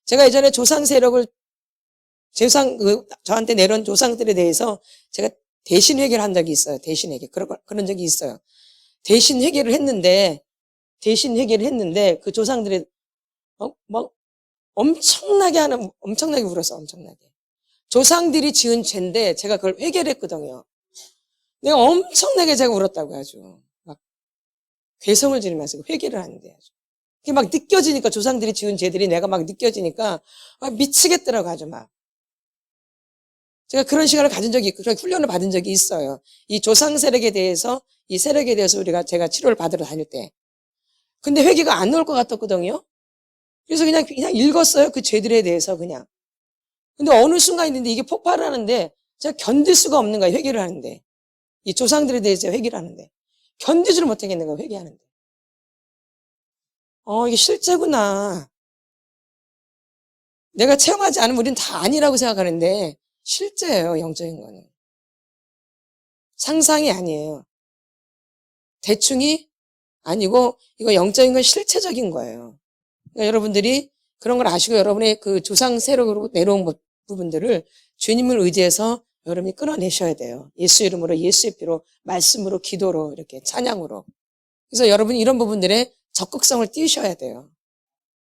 제가 예전에 조상 세력을, 저한테 내려온 조상들에 대해서 제가 대신 회개를 한 적이 있어요. 대신 회개. 그런 적이 있어요. 대신 회개를 했는데 그 조상들의, 막 엄청나게 울었어, 엄청나게. 조상들이 지은 죄인데 제가 그걸 회개를 했거든요. 내가 엄청나게 제가 울었다고요, 아주. 막, 괴성을 지르면서 회개를 하는데 아주. 그게 막 느껴지니까, 조상들이 지은 죄들이 내가 막 느껴지니까, 미치겠더라고, 아주 막. 제가 그런 시간을 가진 적이 있고, 그런 훈련을 받은 적이 있어요. 이 조상 세력에 대해서, 이 세력에 대해서 제가 치료를 받으러 다닐 때. 근데 회개가 안 나올 것 같았거든요. 그래서 그냥 읽었어요. 그 죄들에 대해서 그냥. 근데 어느 순간 있는데 이게 폭발을 하는데 제가 견딜 수가 없는 거예요. 회개를 하는데. 이 조상들에 대해서 회개를 하는데. 견디지를 못하겠는 거예요. 회개하는데. 이게 실제구나. 내가 체험하지 않으면 우리는 다 아니라고 생각하는데 실제예요. 영적인 거는. 상상이 아니에요. 대충이 아니고 이거 영적인 건 실체적인 거예요. 그러니까 여러분들이 그런 걸 아시고 여러분의 그 조상 세력으로 내려온 부분들을 주님을 의지해서 여러분이 끊어내셔야 돼요. 예수 이름으로, 예수의 피로, 말씀으로, 기도로, 이렇게 찬양으로. 그래서 여러분이 이런 부분들에 적극성을 띄우셔야 돼요.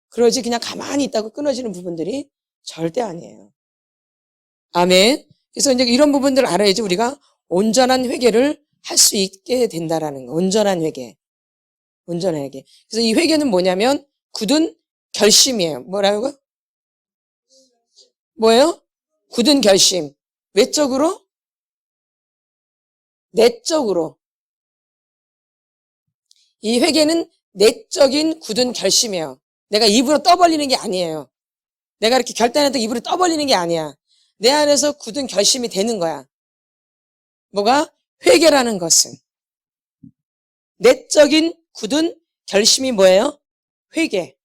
그러지 그냥 가만히 있다고 끊어지는 부분들이 절대 아니에요. 아멘. 그래서 이제 이런 부분들을 알아야지 우리가 온전한 회개를 할 수 있게 된다라는 거. 온전한 회개. 온전한 회개. 그래서 이 회개는 뭐냐면 굳은 결심이에요. 뭐라고? 뭐예요? 굳은 결심. 외적으로? 내적으로. 이 회개는 내적인 굳은 결심이에요. 내가 입으로 떠벌리는 게 아니에요. 내가 이렇게 결단해도 입으로 떠벌리는 게 아니야. 내 안에서 굳은 결심이 되는 거야. 뭐가? 회개라는 것은. 내적인 굳은 결심이 뭐예요? 회개.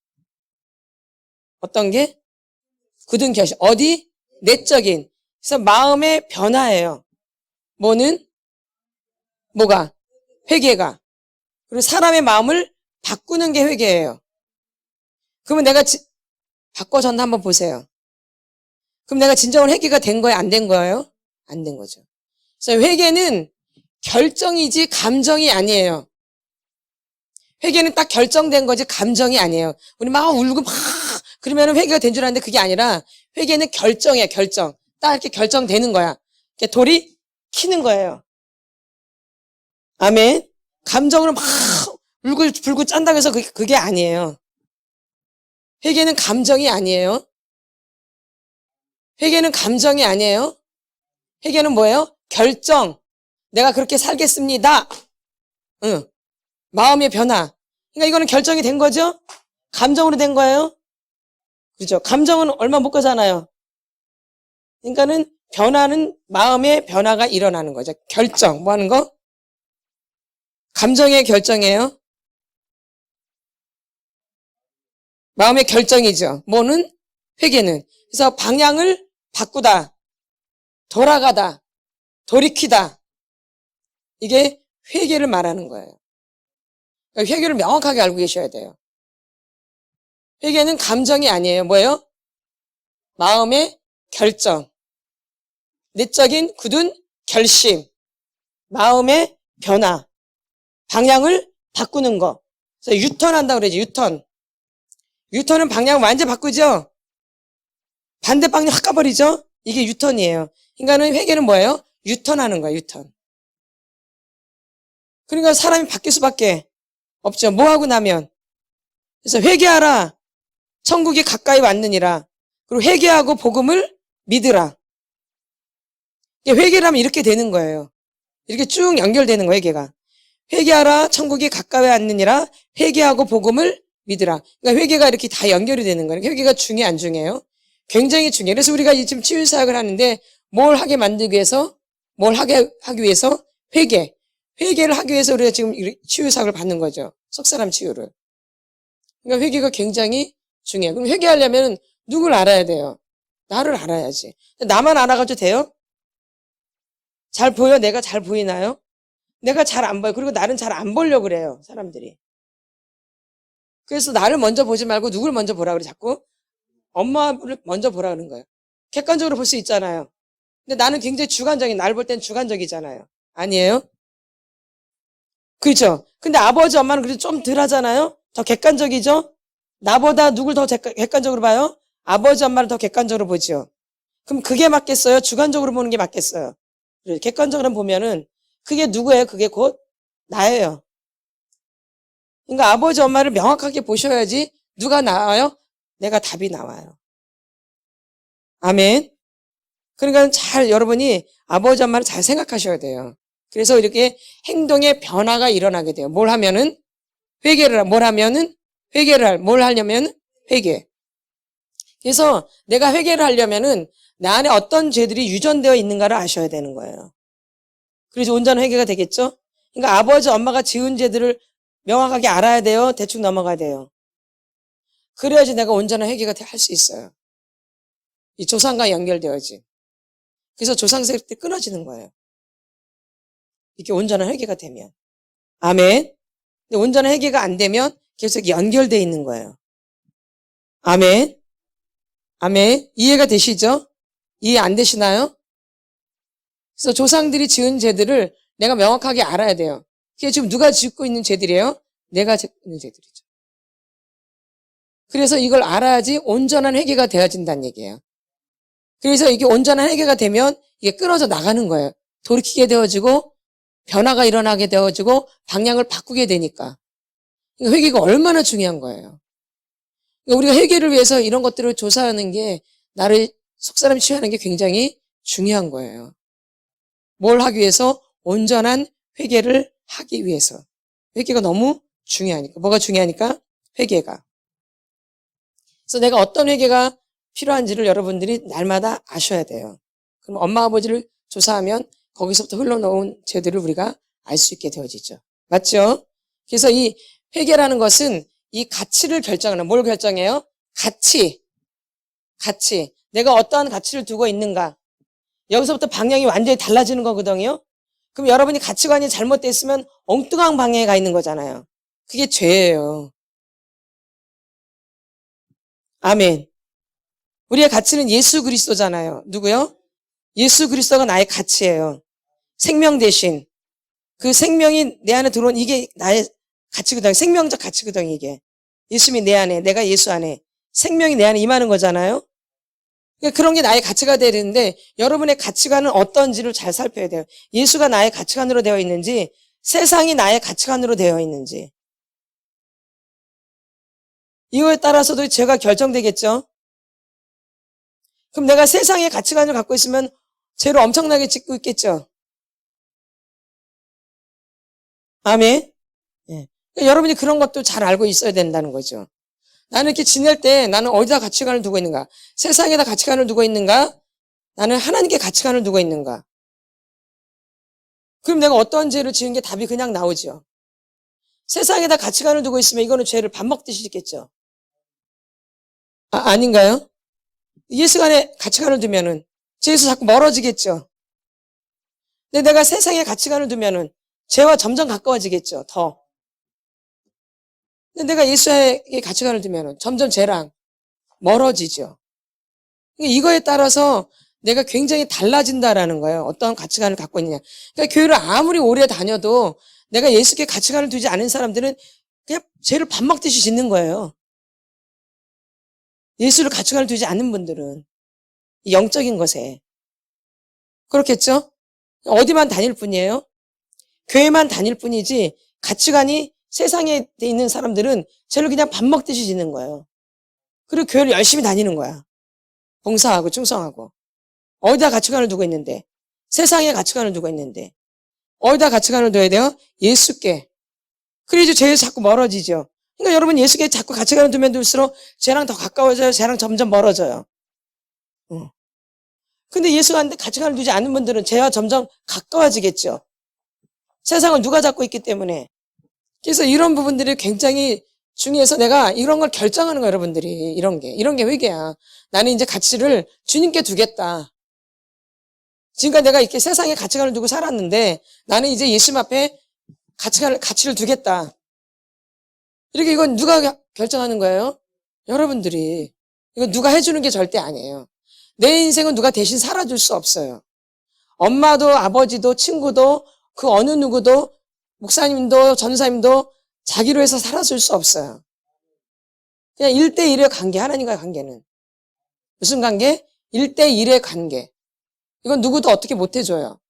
어떤 게? 굳은 결심. 어디? 내적인. 그래서 마음의 변화예요. 뭐가? 회개가. 그리고 사람의 마음을 바꾸는 게 회개예요. 그러면 내가 바꿔졌나 한번 보세요. 그럼 내가 진정한 회개가 된 거예요? 안 된 거예요? 안 된 거죠. 그래서 회개는 결정이지 감정이 아니에요. 회개는 딱 결정된 거지 감정이 아니에요. 우리 막 울고 막 그러면 회개가 된 줄 알았는데 그게 아니라 회개는 결정이에요. 결정. 딱 이렇게 결정되는 거야. 이렇게 돌이 키는 거예요. 아멘. 감정으로 막 불고 짠다고 해서 그게 아니에요. 회개는 감정이 아니에요. 회개는 감정이 아니에요. 회개는 뭐예요? 결정. 내가 그렇게 살겠습니다. 응. 마음의 변화. 그러니까 이거는 결정이 된 거죠? 감정으로 된 거예요? 그죠? 감정은 얼마 못 가잖아요. 그러니까는 변화는 마음의 변화가 일어나는 거죠. 결정. 뭐 하는 거? 감정의 결정이에요. 마음의 결정이죠. 뭐는? 회개는. 그래서 방향을 바꾸다, 돌아가다, 돌이키다. 이게 회개를 말하는 거예요. 그러니까 회개를 명확하게 알고 계셔야 돼요. 회개는 감정이 아니에요. 뭐예요? 마음의 결정. 내적인 굳은 결심. 마음의 변화. 방향을 바꾸는 거. 그래서 유턴한다고 그러죠. 유턴. 유턴은 방향을 완전히 바꾸죠? 반대 방향 확 가버리죠? 이게 유턴이에요. 그러니까는 회개는 뭐예요? 유턴하는 거예요. 유턴. 그러니까 사람이 바뀔 수밖에 없죠. 뭐 하고 나면. 그래서 회개하라. 천국이 가까이 왔느니라. 그리고 회개하고 복음을 믿으라. 회개를 하면 이렇게 되는 거예요. 이렇게 쭉 연결되는 거예요. 회개가. 회개하라. 천국이 가까이 왔느니라. 회개하고 복음을 믿으라. 그러니까 회개가 이렇게 다 연결이 되는 거예요. 회개가 중요해 안 중요해요? 굉장히 중요해요. 그래서 우리가 지금 치유 사역을 하는데 뭘 하게 만들기 위해서, 뭘 하기 위해서 회개. 회개를 하기 위해서 우리가 지금 치유 사역을 받는 거죠. 속사람 치유를. 그러니까 회개가 굉장히 중요해요. 그럼 회개하려면 누굴 알아야 돼요? 나를 알아야지. 나만 알아가지고 돼요? 잘 보여? 내가 잘 보이나요? 내가 잘 안 보여. 그리고 나는 잘 안 보려고 그래요. 사람들이. 그래서 나를 먼저 보지 말고 누굴 먼저 보라 그래. 자꾸 엄마를 먼저 보라 그러는 거예요. 객관적으로 볼 수 있잖아요. 근데 나는 굉장히 주관적인, 나를 볼 땐 주관적이잖아요. 아니에요? 그렇죠? 근데 아버지 엄마는 그래도 좀 덜 하잖아요? 더 객관적이죠? 나보다 누굴 더 객관적으로 봐요? 아버지 엄마를 더 객관적으로 보죠. 그럼 그게 맞겠어요? 주관적으로 보는 게 맞겠어요? 객관적으로 보면은 그게 누구예요? 그게 곧 나예요. 그러니까 아버지 엄마를 명확하게 보셔야지 누가 나와요? 내가 답이 나와요. 아멘. 그러니까 여러분이 아버지 엄마를 잘 생각하셔야 돼요. 그래서 이렇게 행동의 변화가 일어나게 돼요. 뭘 하면은? 회개를 뭘 하면은? 뭘 하려면? 회개. 그래서 내가 회개를 하려면은 내 안에 어떤 죄들이 유전되어 있는가를 아셔야 되는 거예요. 그래서 온전한 회개가 되겠죠? 그러니까 아버지 엄마가 지은 죄들을 명확하게 알아야 돼요? 대충 넘어가야 돼요? 그래야지 내가 온전한 회개가 할 수 있어요. 이 조상과 연결되어야지. 그래서 조상세력 때 끊어지는 거예요. 이렇게 온전한 회개가 되면. 아멘. 근데 온전한 회개가 안 되면 계속 연결되어 있는 거예요. 아멘. 아멘. 이해가 되시죠? 이해 안 되시나요? 그래서 조상들이 지은 죄들을 내가 명확하게 알아야 돼요. 그게 지금 누가 짓고 있는 죄들이에요? 내가 짓고 있는 죄들이죠. 그래서 이걸 알아야지 온전한 회개가 되어진다는 얘기예요. 그래서 이게 온전한 회개가 되면 이게 끊어져 나가는 거예요. 돌이키게 되어지고 변화가 일어나게 되어지고 방향을 바꾸게 되니까. 회개가 얼마나 중요한 거예요. 우리가 회개를 위해서 이런 것들을 조사하는 게 나를 속사람 치유하는 게 굉장히 중요한 거예요. 뭘 하기 위해서? 온전한 회개를 하기 위해서. 회개가 너무 중요하니까. 뭐가 중요하니까? 회개가. 그래서 내가 어떤 회개가 필요한지를 여러분들이 날마다 아셔야 돼요. 그럼 엄마 아버지를 조사하면 거기서부터 흘러나온 죄들을 우리가 알 수 있게 되어지죠. 맞죠? 그래서 이 회개라는 것은 이 가치를 결정하는, 뭘 결정해요? 가치. 내가 어떠한 가치를 두고 있는가. 여기서부터 방향이 완전히 달라지는 거거든요. 그럼 여러분이 가치관이 잘못됐으면 엉뚱한 방향에 가 있는 거잖아요. 그게 죄예요. 아멘. 우리의 가치는 예수 그리스도잖아요. 누구요? 예수 그리스도가 나의 가치예요. 생명 대신. 그 생명이 내 안에 들어온 이게 나의 가치거든요. 생명적 가치거든요, 이게. 예수님이 내 안에, 내가 예수 안에. 생명이 내 안에 임하는 거잖아요. 그러니까 그런 게 나의 가치가 되야 되는데 여러분의 가치관은 어떤지를 잘 살펴야 돼요. 예수가 나의 가치관으로 되어 있는지 세상이 나의 가치관으로 되어 있는지. 이거에 따라서도 죄가 결정되겠죠. 그럼 내가 세상의 가치관을 갖고 있으면 죄를 엄청나게 짓고 있겠죠. 아멘. 예. 그러니까 여러분이 그런 것도 잘 알고 있어야 된다는 거죠. 나는 이렇게 지낼 때 나는 어디다 가치관을 두고 있는가? 세상에다 가치관을 두고 있는가? 나는 하나님께 가치관을 두고 있는가? 그럼 내가 어떤 죄를 지은 게 답이 그냥 나오죠. 세상에다 가치관을 두고 있으면 이거는 죄를 밥 먹듯이 짓겠죠. 아닌가요? 예수 안에 가치관을 두면은 죄에서 자꾸 멀어지겠죠. 근데 내가 세상에 가치관을 두면은 죄와 점점 가까워지겠죠. 더. 근데 내가 예수의 가치관을 두면은 점점 죄랑 멀어지죠. 그러니까 이거에 따라서 내가 굉장히 달라진다라는 거예요. 어떤 가치관을 갖고 있느냐. 그러니까 교회를 아무리 오래 다녀도 내가 예수께 가치관을 두지 않은 사람들은 그냥 죄를 밥 먹듯이 짓는 거예요. 예수를 가치관을 두지 않는 분들은 영적인 것에. 그렇겠죠? 어디만 다닐 뿐이에요? 교회만 다닐 뿐이지 가치관이 세상에 있는 사람들은 죄를 그냥 밥 먹듯이 짓는 거예요. 그리고 교회를 열심히 다니는 거야. 봉사하고 충성하고. 어디다 가치관을 두고 있는데? 세상에 가치관을 두고 있는데. 어디다 가치관을 둬야 돼요? 예수께. 그래야지 죄에서 자꾸 멀어지죠. 그러니까 여러분 예수께 자꾸 가치관을 두면 둘수록 죄랑 더 가까워져요. 죄랑 점점 멀어져요. 근데 예수한테 가치관을 두지 않는 분들은 죄와 점점 가까워지겠죠. 세상을 누가 잡고 있기 때문에. 그래서 이런 부분들이 굉장히 중요해서 내가 이런 걸 결정하는 거예요, 여러분들이. 이런 게 회개야. 나는 이제 가치를 주님께 두겠다. 지금까지 내가 이렇게 세상에 가치관을 두고 살았는데 나는 이제 예수님 앞에 가치를 두겠다. 이렇게 이건 누가 결정하는 거예요? 여러분들이. 이건 누가 해주는 게 절대 아니에요. 내 인생은 누가 대신 살아줄 수 없어요. 엄마도 아버지도 친구도 그 어느 누구도 목사님도 전사님도 자기로 해서 살아줄 수 없어요. 그냥 1대1의 관계, 하나님과의 관계는. 무슨 관계? 1대1의 관계. 이건 누구도 어떻게 못 해줘요.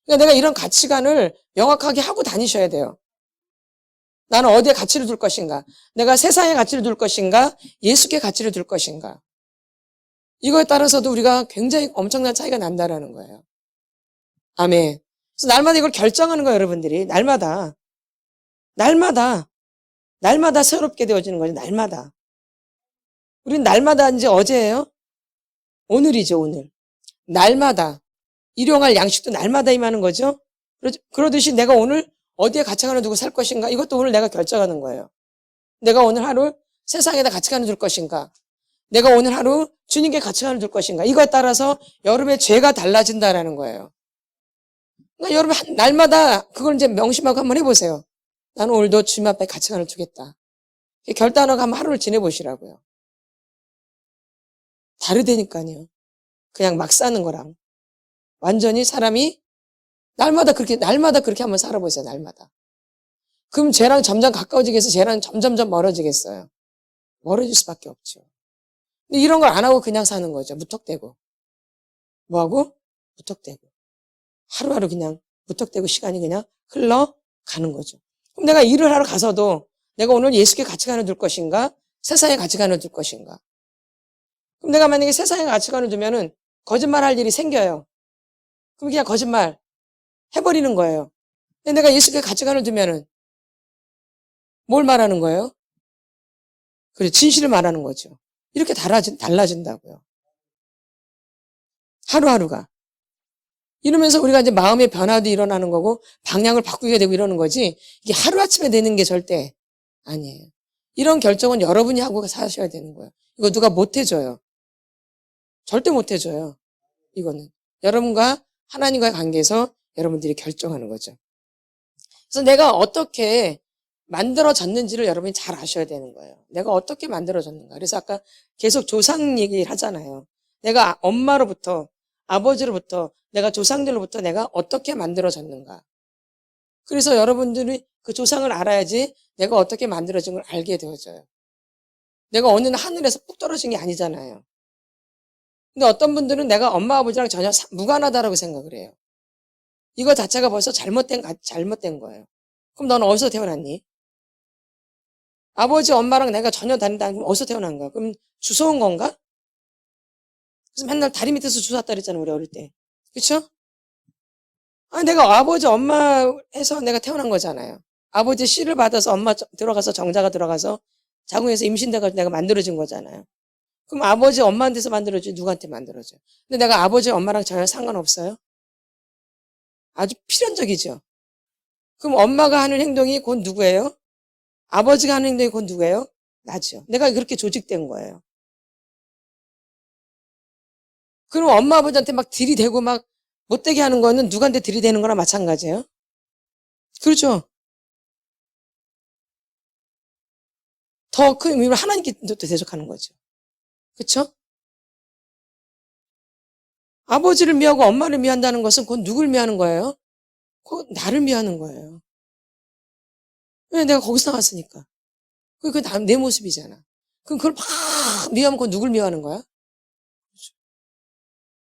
그러니까 내가 이런 가치관을 명확하게 하고 다니셔야 돼요. 나는 어디에 가치를 둘 것인가? 내가 세상에 가치를 둘 것인가? 예수께 가치를 둘 것인가? 이거에 따라서도 우리가 굉장히 엄청난 차이가 난다라는 거예요. 아멘. 그래서 날마다 이걸 결정하는 거예요, 여러분들이. 날마다 새롭게 되어지는 거죠, 날마다. 우리는 날마다 이제 어제예요? 오늘이죠, 오늘. 날마다. 일용할 양식도 날마다 임하는 거죠. 그러듯이 내가 오늘 어디에 가치관을 두고 살 것인가? 이것도 오늘 내가 결정하는 거예요. 내가 오늘 하루 세상에다 가치관을 둘 것인가? 내가 오늘 하루 주님께 가치관을 둘 것인가? 이거에 따라서 여러분의 죄가 달라진다라는 거예요. 그러니까 여러분 날마다 그걸 이제 명심하고 한번 해보세요. 나는 오늘도 주님 앞에 가치관을 두겠다. 결단하고 한번 하루를 지내보시라고요. 다르다니까요. 그냥 막 사는 거랑. 완전히 사람이 날마다 그렇게 한번 살아보세요, 날마다. 그럼 죄랑 점점 가까워지겠어요? 죄랑 점점점 멀어지겠어요? 멀어질 수밖에 없죠. 근데 이런 걸 안 하고 그냥 사는 거죠. 무턱대고. 뭐하고? 무턱대고. 하루하루 그냥 무턱대고 시간이 그냥 흘러가는 거죠. 그럼 내가 일을 하러 가서도 내가 오늘 예수께 가치관을 둘 것인가? 세상에 가치관을 둘 것인가? 그럼 내가 만약에 세상에 가치관을 두면은 거짓말 할 일이 생겨요. 그럼 그냥 거짓말 해버리는 거예요. 근데 내가 예수께 가치관을 두면은 뭘 말하는 거예요? 그래, 진실을 말하는 거죠. 이렇게 달라진다고요. 하루하루가. 이러면서 우리가 이제 마음의 변화도 일어나는 거고 방향을 바꾸게 되고 이러는 거지 이게 하루아침에 되는 게 절대 아니에요. 이런 결정은 여러분이 하고 사셔야 되는 거예요. 이거 누가 못 해줘요. 절대 못 해줘요. 이거는. 여러분과 하나님과의 관계에서 여러분들이 결정하는 거죠. 그래서 내가 어떻게 만들어졌는지를 여러분이 잘 아셔야 되는 거예요. 내가 어떻게 만들어졌는가. 그래서 아까 계속 조상 얘기를 하잖아요. 내가 엄마로부터 아버지로부터 내가 조상들로부터 내가 어떻게 만들어졌는가. 그래서 여러분들이 그 조상을 알아야지 내가 어떻게 만들어진 걸 알게 되어져요. 내가 어느 날 하늘에서 푹 떨어진 게 아니잖아요. 근데 어떤 분들은 내가 엄마 아버지랑 전혀 무관하다라고 생각을 해요. 이거 자체가 벌써 잘못된 거예요. 그럼 너는 어디서 태어났니? 아버지, 엄마랑 내가 전혀 다른다. 그럼 어디서 태어난 거야? 그럼 주워온 건가? 그래서 맨날 다리 밑에서 주웠다 그랬잖아, 우리 어릴 때. 그쵸? 아니, 내가 아버지, 엄마 해서 내가 태어난 거잖아요. 아버지 씨를 받아서 엄마 들어가서 정자가 들어가서 자궁에서 임신돼가지고 내가 만들어진 거잖아요. 그럼 아버지, 엄마한테서 만들어지 누구한테 만들어져? 근데 내가 아버지, 엄마랑 전혀 상관없어요? 아주 필연적이죠. 그럼 엄마가 하는 행동이 곧 누구예요? 아버지가 하는 행동이 곧 누구예요? 나죠. 내가 그렇게 조직된 거예요. 그럼 엄마, 아버지한테 막 들이대고 막 못되게 하는 거는 누구한테 들이대는 거랑 마찬가지예요? 그렇죠. 더 큰 의미로 하나님께 또 대적하는 거죠. 그렇죠? 아버지를 미워하고 엄마를 미워한다는 것은 곧 누굴 미워하는 거예요? 곧 나를 미워하는 거예요. 왜? 내가 거기서 나왔으니까. 그게 내 모습이잖아. 그럼 그걸 막 미워하면 곧 누굴 미워하는 거야?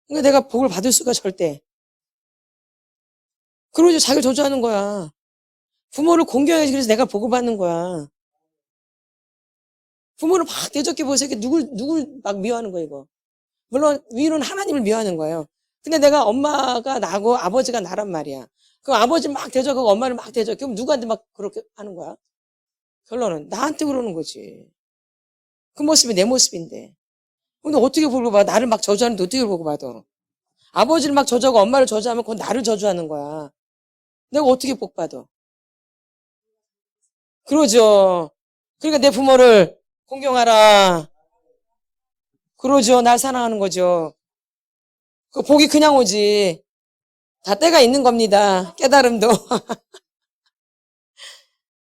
그러니까 내가 복을 받을 수가 절대. 그러죠. 자기를 저주하는 거야. 부모를 공경해야지. 그래서 내가 복을 받는 거야. 부모를 막 대적해 보세요. 누굴 막 미워하는 거야, 이거. 물론 위로는 하나님을 미워하는 거예요. 근데 내가 엄마가 나고 아버지가 나란 말이야. 그럼 아버지 막 대적하고 엄마를 막 대적해. 그럼 누구한테 막 그렇게 하는 거야? 결론은 나한테 그러는 거지. 그 모습이 내 모습인데. 근데 어떻게 보고 봐? 나를 막 저주하는데 어떻게 보고 봐도. 아버지를 막 저주하고 엄마를 저주하면 그건 나를 저주하는 거야. 내가 어떻게 복 받아? 그러죠. 그러니까 내 부모를 공경하라. 그러죠. 날 사랑하는 거죠. 그 복이 그냥 오지. 다 때가 있는 겁니다. 깨달음도.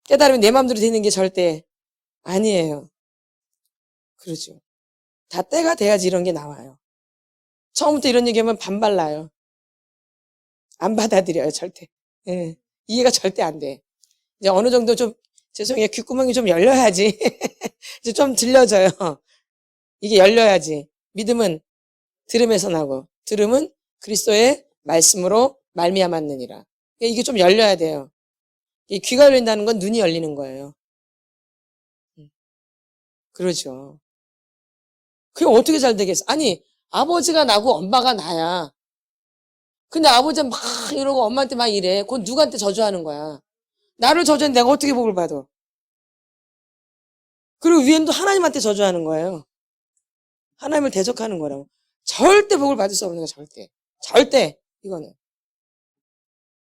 깨달음이 내 마음대로 되는 게 절대 아니에요. 그러죠. 다 때가 돼야지 이런 게 나와요. 처음부터 이런 얘기하면 반발나요. 안 받아들여요, 절대. 예. 이해가 절대 안 돼. 이제 어느 정도 좀, 죄송해요. 귓구멍이 좀 열려야지. 이제 좀 들려져요. 이게 열려야지. 믿음은 들음에서 나고, 들음은 그리스도의 말씀으로 말미암았느니라. 이게 좀 열려야 돼요. 이 귀가 열린다는 건 눈이 열리는 거예요. 그러죠. 그게 어떻게 잘 되겠어? 아니, 아버지가 나고 엄마가 나야. 근데 아버지는 막 이러고 엄마한테 막 이래. 그건 누구한테 저주하는 거야. 나를 저주했는데 내가 어떻게 복을 받아? 그리고 위엔 또 하나님한테 저주하는 거예요. 하나님을 대적하는 거라고. 절대 복을 받을 수 없는 거야, 절대. 절대, 이거는.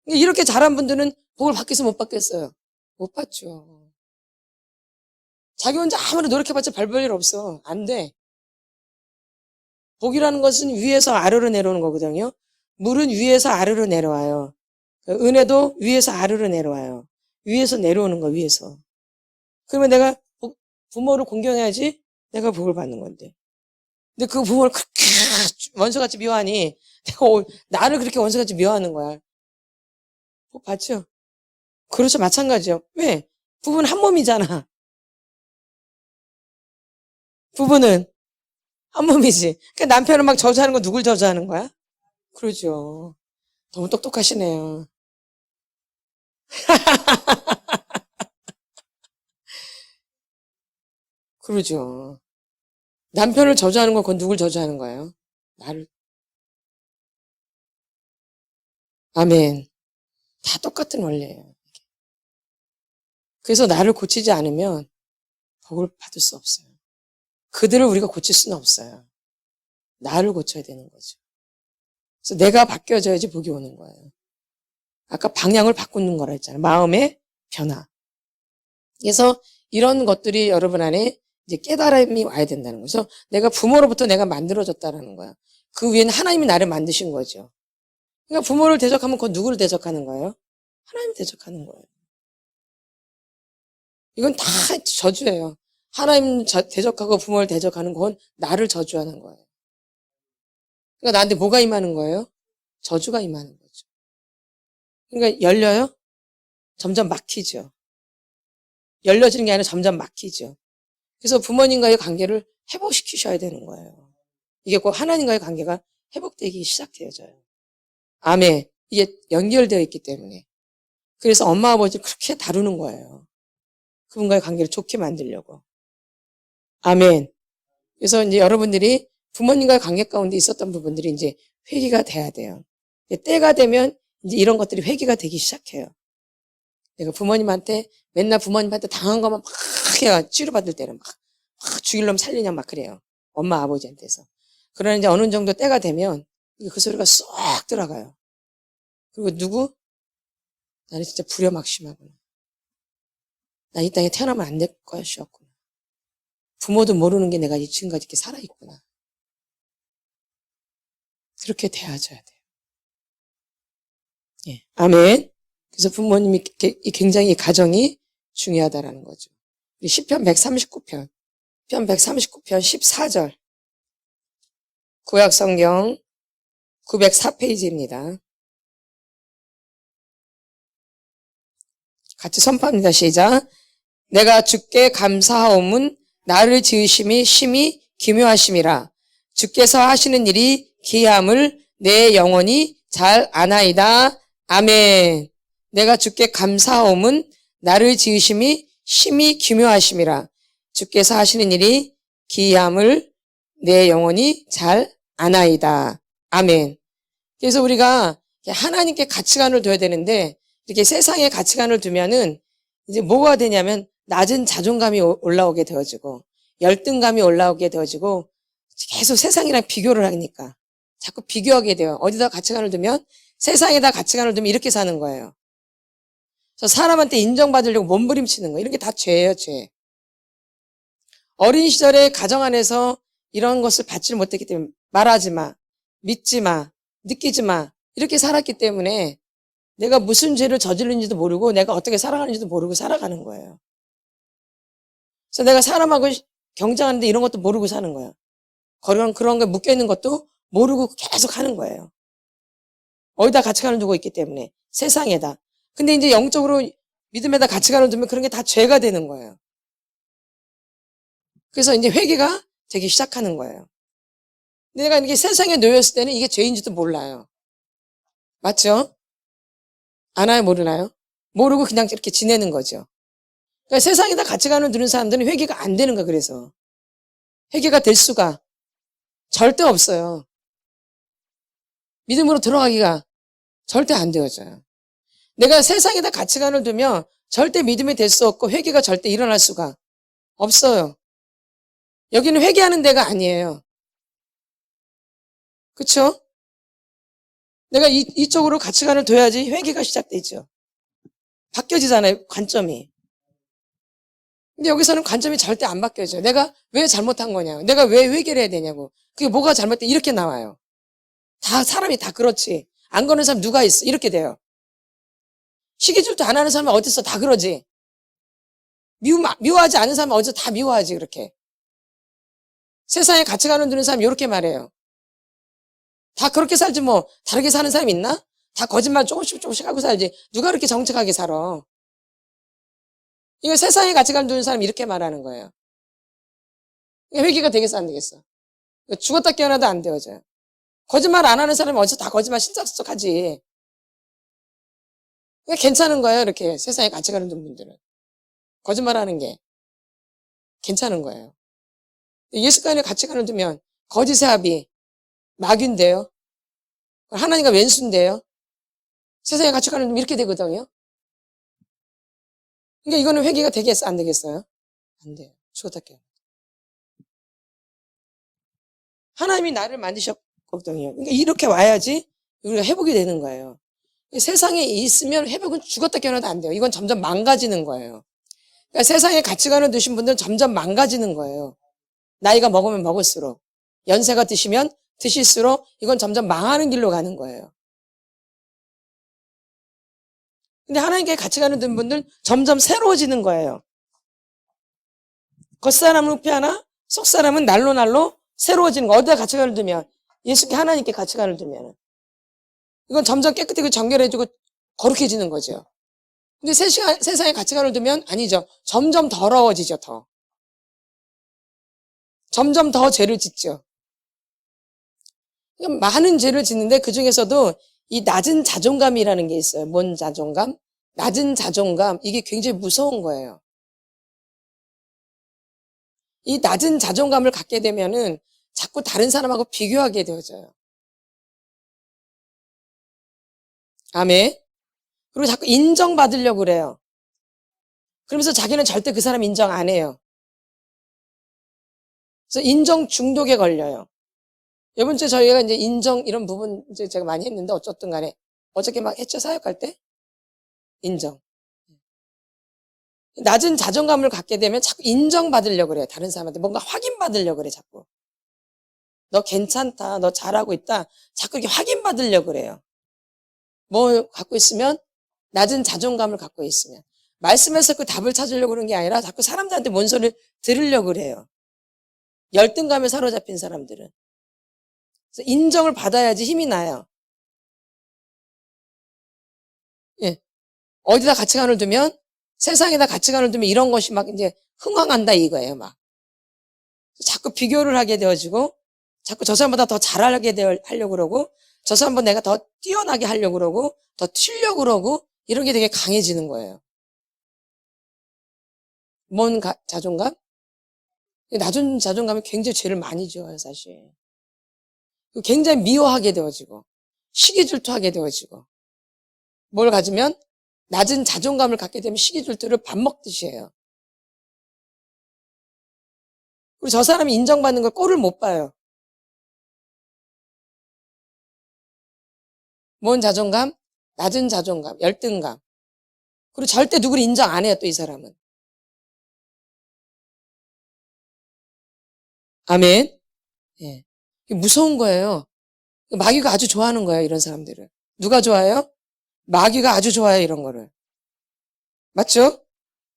이렇게 잘한 분들은 복을 받겠어, 못 받겠어요? 못 받죠. 자기 혼자 아무리 노력해봤자 별 볼 일 없어. 안 돼. 복이라는 것은 위에서 아래로 내려오는 거거든요. 물은 위에서 아래로 내려와요. 은혜도 위에서 아래로 내려와요. 위에서 내려오는 거, 위에서. 그러면 내가 부모를 공경해야지 내가 복을 받는 건데. 근데 그 부모를 그렇게 원수같이 미워하니 내가 나를 그렇게 원수같이 미워하는 거야. 복 받죠? 그렇죠. 마찬가지요. 왜? 부부는 한 몸이잖아. 부부는 한 몸이지. 그러니까 남편은 막 저주하는 거 누굴 저주하는 거야? 그러죠. 너무 똑똑하시네요. 그러죠. 남편을 저주하는 건 그건 누굴 저주하는 거예요? 나를. 아멘. 다 똑같은 원리예요. 그래서 나를 고치지 않으면 복을 받을 수 없어요. 그들을 우리가 고칠 수는 없어요. 나를 고쳐야 되는 거죠. 그래서 내가 바뀌어져야지 복이 오는 거예요. 아까 방향을 바꾸는 거라 했잖아요. 마음의 변화. 그래서 이런 것들이 여러분 안에 이제 깨달음이 와야 된다는 거죠. 내가 부모로부터 내가 만들어졌다는 거야. 그 위에는 하나님이 나를 만드신 거죠. 그러니까 부모를 대적하면 그건 누구를 대적하는 거예요? 하나님 대적하는 거예요. 이건 다 저주예요. 하나님 대적하고 부모를 대적하는 건 나를 저주하는 거예요. 그러니까 나한테 뭐가 임하는 거예요? 저주가 임하는 거죠. 그러니까 열려요? 점점 막히죠. 열려지는 게 아니라 점점 막히죠. 그래서 부모님과의 관계를 회복시키셔야 되는 거예요. 이게 꼭 하나님과의 관계가 회복되기 시작되어져요. 아멘. 이게 연결되어 있기 때문에. 그래서 엄마 아버지를 그렇게 다루는 거예요. 그분과의 관계를 좋게 만들려고. 아멘. 그래서 이제 여러분들이 부모님과의 관계 가운데 있었던 부분들이 이제 회개가 돼야 돼요. 때가 되면 이제 이런 것들이 회개가 되기 시작해요. 내가 부모님한테 맨날 부모님한테 당한 것만 막 해가 치료받을 때는 막 죽일 놈 살리냐 막 그래요. 엄마 아버지한테서. 그러나 이제 어느 정도 때가 되면 그 소리가 쏙 들어가요. 그리고 누구? 나는 진짜 불효막심하구나. 나 이 땅에 태어나면 안 될 것이었구나. 부모도 모르는 게 내가 지금까지 이렇게 살아있구나. 그렇게 대해줘야 돼요. 예. 아멘. 그래서 부모님이 굉장히 가정이 중요하다라는 거죠. 시편 139편, 편 139편 14절. 구약성경 904페이지입니다. 같이 선포합니다. 시작. 내가 주께 감사하옴은 나를 지으심이 심히 기묘하심이라. 주께서 하시는 일이 기이함을 내 영혼이 잘 아나이다. 아멘. 내가 주께 감사하옴은 나를 지으심이 심히 기묘하심이라. 주께서 하시는 일이 기이함을 내 영혼이 잘 아나이다. 아멘. 그래서 우리가 하나님께 가치관을 둬야 되는데 이렇게 세상에 가치관을 두면은 이제 뭐가 되냐면 낮은 자존감이 올라오게 되어지고 열등감이 올라오게 되어지고 계속 세상이랑 비교를 하니까 자꾸 비교하게 돼요. 어디다 가치관을 두면 세상에다 가치관을 두면 이렇게 사는 거예요. 그래서 사람한테 인정받으려고 몸부림치는 거예요. 이런 게 다 죄예요, 죄. 어린 시절에 가정 안에서 이런 것을 받지를 못했기 때문에 말하지 마, 믿지 마, 느끼지 마 이렇게 살았기 때문에 내가 무슨 죄를 저지른지도 모르고 내가 어떻게 살아가는지도 모르고 살아가는 거예요. 그래서 내가 사람하고 경쟁하는데 이런 것도 모르고 사는 거예요. 그런 거에 묶여있는 것도 모르고 계속 하는 거예요. 어디다 가치관을 두고 있기 때문에 세상에다. 근데 이제 영적으로 믿음에다 가치관을 두면 그런 게 다 죄가 되는 거예요. 그래서 이제 회개가 되기 시작하는 거예요. 내가 이게 세상에 놓였을 때는 이게 죄인지도 몰라요. 맞죠? 아나요? 모르나요? 모르고 그냥 이렇게 지내는 거죠. 그러니까 세상에다 가치관을 두는 사람들은 회개가 안 되는 거야. 그래서 회개가 될 수가 절대 없어요. 믿음으로 들어가기가 절대 안 되어져요. 내가 세상에다 가치관을 두면 절대 믿음이 될 수 없고 회개가 절대 일어날 수가 없어요. 여기는 회개하는 데가 아니에요. 그쵸? 내가 이쪽으로 가치관을 둬야지 회개가 시작되죠. 바뀌어지잖아요, 관점이. 근데 여기서는 관점이 절대 안 바뀌어져요. 내가 왜 잘못한 거냐고. 내가 왜 회개를 해야 되냐고. 그게 뭐가 잘못돼? 이렇게 나와요. 다 사람이 다 그렇지. 안 그러는 사람 누가 있어? 이렇게 돼요. 시기질투 안 하는 사람은 어딨어? 다 그러지. 미워하지 않은 사람은 어디서 다 미워하지, 그렇게. 세상에 가치관을 두는 사람이 이렇게 말해요. 다 그렇게 살지 뭐 다르게 사는 사람 있나? 다 거짓말 조금씩 하고 살지. 누가 그렇게 정직하게 살아? 이거 세상에 가치관을 두는 사람이 이렇게 말하는 거예요. 회개가 되겠어, 안 되겠어? 죽었다 깨어나도 안 되어져요. 거짓말 안 하는 사람이 어디서 다 거짓말 신작스쩍 하지. 괜찮은 거예요, 이렇게 세상에 가치관을 두는 분들은. 거짓말하는 게 괜찮은 거예요. 예수관에 가치관을 두면 거짓의 합이 마귀인데요. 하나님과 왼수인데요. 세상에 가치관을 두면 이렇게 되거든요. 그러니까 이거는 회개가 되겠어, 안 되겠어요? 안 돼요. 죽었다 깨어나. 하나님이 나를 만드셨거든요. 그러니까 이렇게 와야지 우리가 회복이 되는 거예요. 세상에 있으면 회복은 죽었다 깨어나도 안 돼요. 이건 점점 망가지는 거예요. 그러니까 세상에 가치관을 두신 분들은 점점 망가지는 거예요. 나이가 먹으면 먹을수록. 연세가 드시면 드실수록 이건 점점 망하는 길로 가는 거예요. 근데 하나님께 가치관을 둔 분들은 점점 새로워지는 거예요. 겉사람은 후패하나 속사람은 날로 새로워지는 거. 어디다 가치관을 두면 예수께 하나님께 가치관을 두면 이건 점점 깨끗해지고 정결해지고 거룩해지는 거죠. 근데 세상에 가치관을 두면 아니죠. 점점 더러워지죠. 점점 더 죄를 짓죠. 많은 죄를 짓는데 그중에서도 이 낮은 자존감이라는 게 있어요. 뭔 자존감? 낮은 자존감. 이게 굉장히 무서운 거예요. 이 낮은 자존감을 갖게 되면은 자꾸 다른 사람하고 비교하게 되어져요. 아멘. 그리고 자꾸 인정받으려고 그래요. 그러면서 자기는 절대 그 사람 인정 안 해요. 그래서 인정 중독에 걸려요. 이번 주에 저희가 이제 인정 이런 부분 이제 제가 많이 했는데 어쨌든 간에 어저께 막 했죠, 사역할 때? 인정. 낮은 자존감을 갖게 되면 자꾸 인정받으려고 그래요. 다른 사람한테 뭔가 확인받으려고 그래, 자꾸. 너 괜찮다, 너 잘하고 있다. 자꾸 이렇게 확인받으려고 그래요. 뭐 갖고 있으면? 낮은 자존감을 갖고 있으면. 말씀에서 그 답을 찾으려고 그러는 게 아니라 자꾸 사람들한테 뭔 소리를 들으려고 그래요. 열등감에 사로잡힌 사람들은. 그래서 인정을 받아야지 힘이 나요. 예. 어디다 가치관을 두면, 세상에다 가치관을 두면 이런 것이 막 이제 흥황한다 이거예요, 막. 자꾸 비교를 하게 되어지고, 자꾸 저 사람보다 더 잘하게 하려고 그러고, 저 사람보다 내가 더 뛰어나게 하려고 그러고, 더 튀려고 그러고, 이런 게 되게 강해지는 거예요. 뭔 자존감? 낮은 자존감이 굉장히 죄를 많이 지어요, 사실. 굉장히 미워하게 되어지고, 시기질투하게 되어지고, 뭘 가지면? 낮은 자존감을 갖게 되면 시기질투를 밥 먹듯이 해요. 그리고 저 사람이 인정받는 걸 꼴을 못 봐요. 뭔 자존감? 낮은 자존감, 열등감. 그리고 절대 누구를 인정 안 해요, 또 이 사람은. 아멘. 예. 이게 무서운 거예요. 마귀가 아주 좋아하는 거예요, 이런 사람들을. 누가 좋아해요? 마귀가 아주 좋아해요, 이런 거를. 맞죠?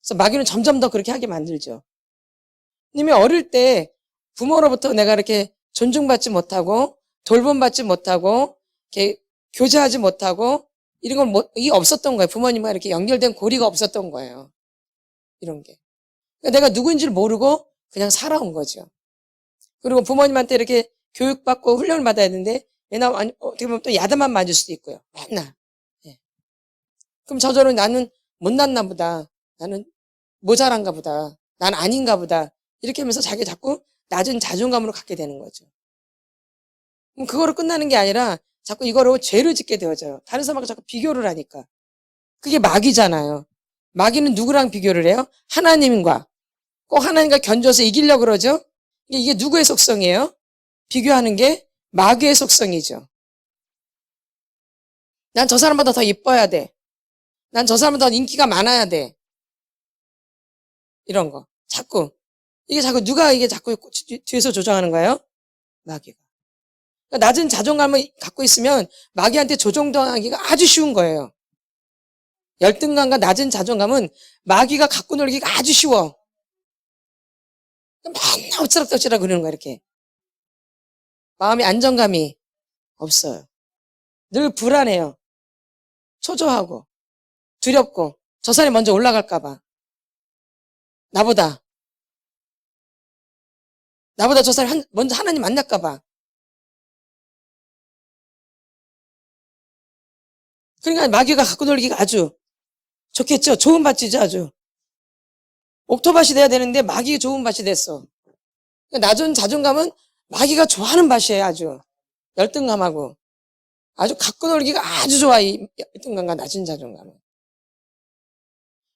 그래서 마귀는 점점 더 그렇게 하게 만들죠. 님이 어릴 때 부모로부터 내가 이렇게 존중받지 못하고, 돌봄받지 못하고, 이렇게 교제하지 못하고, 이런 건 이게 없었던 거예요. 부모님과 이렇게 연결된 고리가 없었던 거예요. 이런 게. 그러니까 내가 누구인지를 모르고 그냥 살아온 거죠. 그리고 부모님한테 이렇게 교육받고 훈련을 받아야 되는데, 왜냐면 어떻게 보면 또 야단만 맞을 수도 있고요. 맨날. 예. 그럼 저절로 나는 못났나 보다. 나는 모자란가 보다. 난 아닌가 보다. 이렇게 하면서 자기 자꾸 낮은 자존감으로 갖게 되는 거죠. 그럼 그거로 끝나는 게 아니라 자꾸 이거로 죄를 짓게 되어져요. 다른 사람하고 자꾸 비교를 하니까. 그게 마귀잖아요. 마귀는 누구랑 비교를 해요? 하나님과. 꼭 하나님과 견줘서 이기려고 그러죠? 이게 누구의 속성이에요? 비교하는 게 마귀의 속성이죠. 난 저 사람보다 더 이뻐야 돼. 난 저 사람보다 더 인기가 많아야 돼. 이런 거. 자꾸. 이게 자꾸 뒤에서 조정하는 거예요? 마귀가. 그러니까 낮은 자존감을 갖고 있으면 마귀한테 조종당하기가 아주 쉬운 거예요. 열등감과 낮은 자존감은 마귀가 갖고 놀기가 아주 쉬워. 맨날 엎치락덮치락 그러는 거야, 이렇게. 마음의 안정감이 없어요. 늘 불안해요. 초조하고, 두렵고, 저 사람이 먼저 올라갈까봐. 나보다 저 사람이 먼저 하나님 만날까봐. 그러니까 마귀가 갖고 놀기가 아주 좋겠죠? 좋은 밭이죠, 아주. 옥토밭이 돼야 되는데 마귀가 좋은 밭이 됐어. 그러니까 낮은 자존감은 마귀가 좋아하는 밭이에요, 아주. 열등감하고. 아주 갖고 놀기가 아주 좋아, 이 열등감과 낮은 자존감은.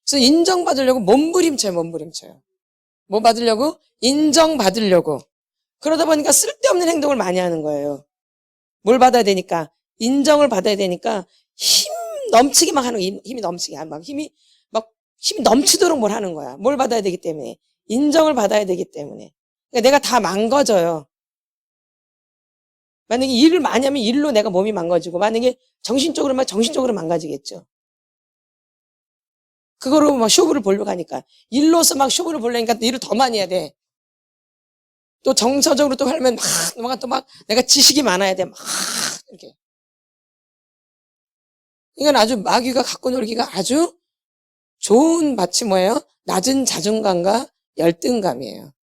그래서 인정받으려고 몸부림쳐요. 뭐 받으려고? 인정받으려고. 그러다 보니까 쓸데없는 행동을 많이 하는 거예요. 뭘 받아야 되니까? 인정을 받아야 되니까 힘 넘치게 막 하는 거예요. 힘이 넘치게. 힘이 넘치도록 뭘 하는 거야. 뭘 받아야 되기 때문에. 인정을 받아야 되기 때문에. 그러니까 내가 다 망가져요. 만약에 일을 많이 하면 일로 내가 몸이 망가지고, 만약에 정신적으로만 정신적으로 망가지겠죠. 그거로 막 쇼부를 보려고 하니까. 일로서 막 쇼부를 보려니까 일을 더 많이 해야 돼. 또 정서적으로 또 하려면 막 내가 지식이 많아야 돼. 막 이렇게. 이건 아주 마귀가 갖고 놀기가 아주 좋은 밭이 뭐예요? 낮은 자존감과 열등감이에요.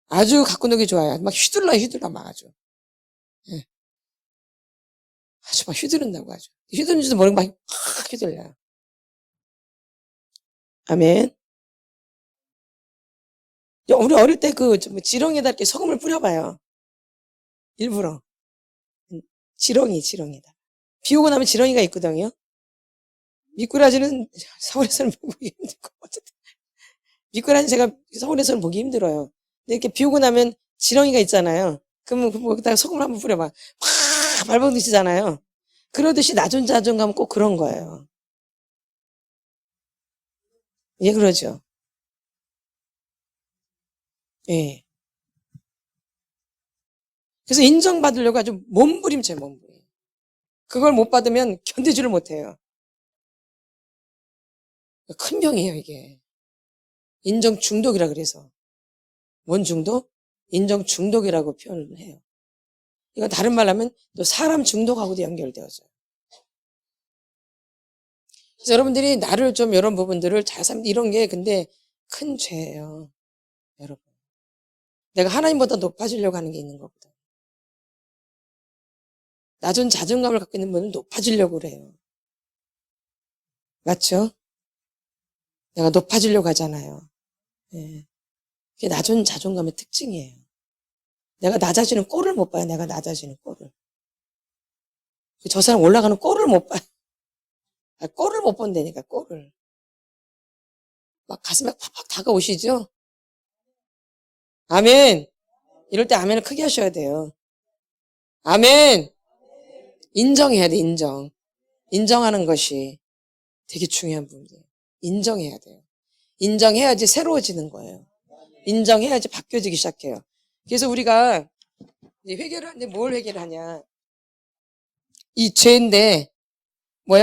아주 갖고 놀기 좋아요. 막 휘둘러 막 아주. 예. 아주 막 휘두른다고 하죠. 휘두른지도 모르고 막 휘둘려요. 아멘. 우리 어릴 때 지렁이에다 이렇게 소금을 뿌려봐요. 일부러. 지렁이다. 비 오고 나면 지렁이가 있거든요. 미꾸라지는 서울에서는 보기 힘들고, 어쨌든. 미꾸라지 제가 서울에서는 보기 힘들어요. 근데 이렇게 비 오고 나면 지렁이가 있잖아요. 그러면 거기다가 소금을 한번 뿌려봐. 팍! 밟아드시잖아요. 그러듯이 낮은 자존감은 꼭 그런 거예요. 예, 그러죠. 예. 그래서 인정받으려고 아주 몸부림쳐요, 몸부림. 그걸 못 받으면 견디지를 못해요. 큰 병이에요, 이게. 인정 중독이라 그래서. 뭔 중독? 인정 중독이라고 표현을 해요. 이거 다른 말로 하면 또 사람 중독하고도 연결되어져요. 그래서 여러분들이 나를 좀 이런 부분들을 잘 살면 이런 게 근데 큰 죄예요. 여러분. 내가 하나님보다 높아지려고 하는 게 있는 것보다. 낮은 자존감을 갖고 있는 분은 높아지려고 그래요. 맞죠? 내가 높아지려고 하잖아요. 예. 그게 낮은 자존감의 특징이에요. 내가 낮아지는 꼴을 못 봐요. 내가 낮아지는 꼴을. 저 사람 올라가는 꼴을 못 봐요. 꼴을 못 본다니까, 꼴을. 막 가슴에 팍팍 다가오시죠? 아멘. 이럴 때 아멘을 크게 하셔야 돼요. 아멘. 인정해야 돼, 인정. 인정하는 것이 되게 중요한 부분이에요. 인정해야 돼요. 인정해야지 새로워지는 거예요. 인정해야지 바뀌어지기 시작해요. 그래서 우리가 이제 회개를 하는데 뭘 회개를 하냐. 이 죄인데,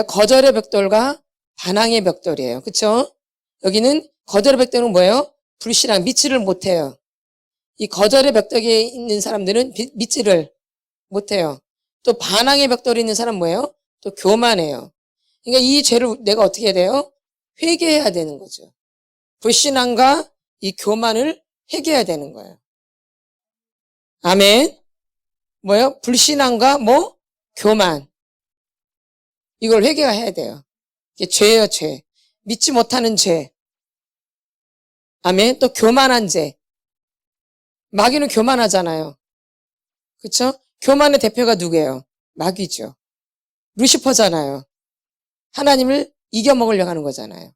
거절의 벽돌과 반항의 벽돌이에요. 그쵸? 여기는 거절의 벽돌은 뭐예요? 불신앙, 믿지를 못해요. 이 거절의 벽돌에 있는 사람들은 믿지를 못해요. 또 반항의 벽돌에 있는 사람은 뭐예요? 또 교만해요. 그러니까 이 죄를 내가 어떻게 해야 돼요? 회개해야 되는 거죠. 불신앙과 이 교만을 회개해야 되는 거예요. 아멘. 불신앙과 교만. 이걸 회개해야 돼요. 이게 죄예요, 죄. 믿지 못하는 죄. 아멘. 또 교만한 죄. 마귀는 교만하잖아요. 그쵸? 교만의 대표가 누구예요? 마귀죠. 루시퍼잖아요. 하나님을 이겨먹으려고 하는 거잖아요.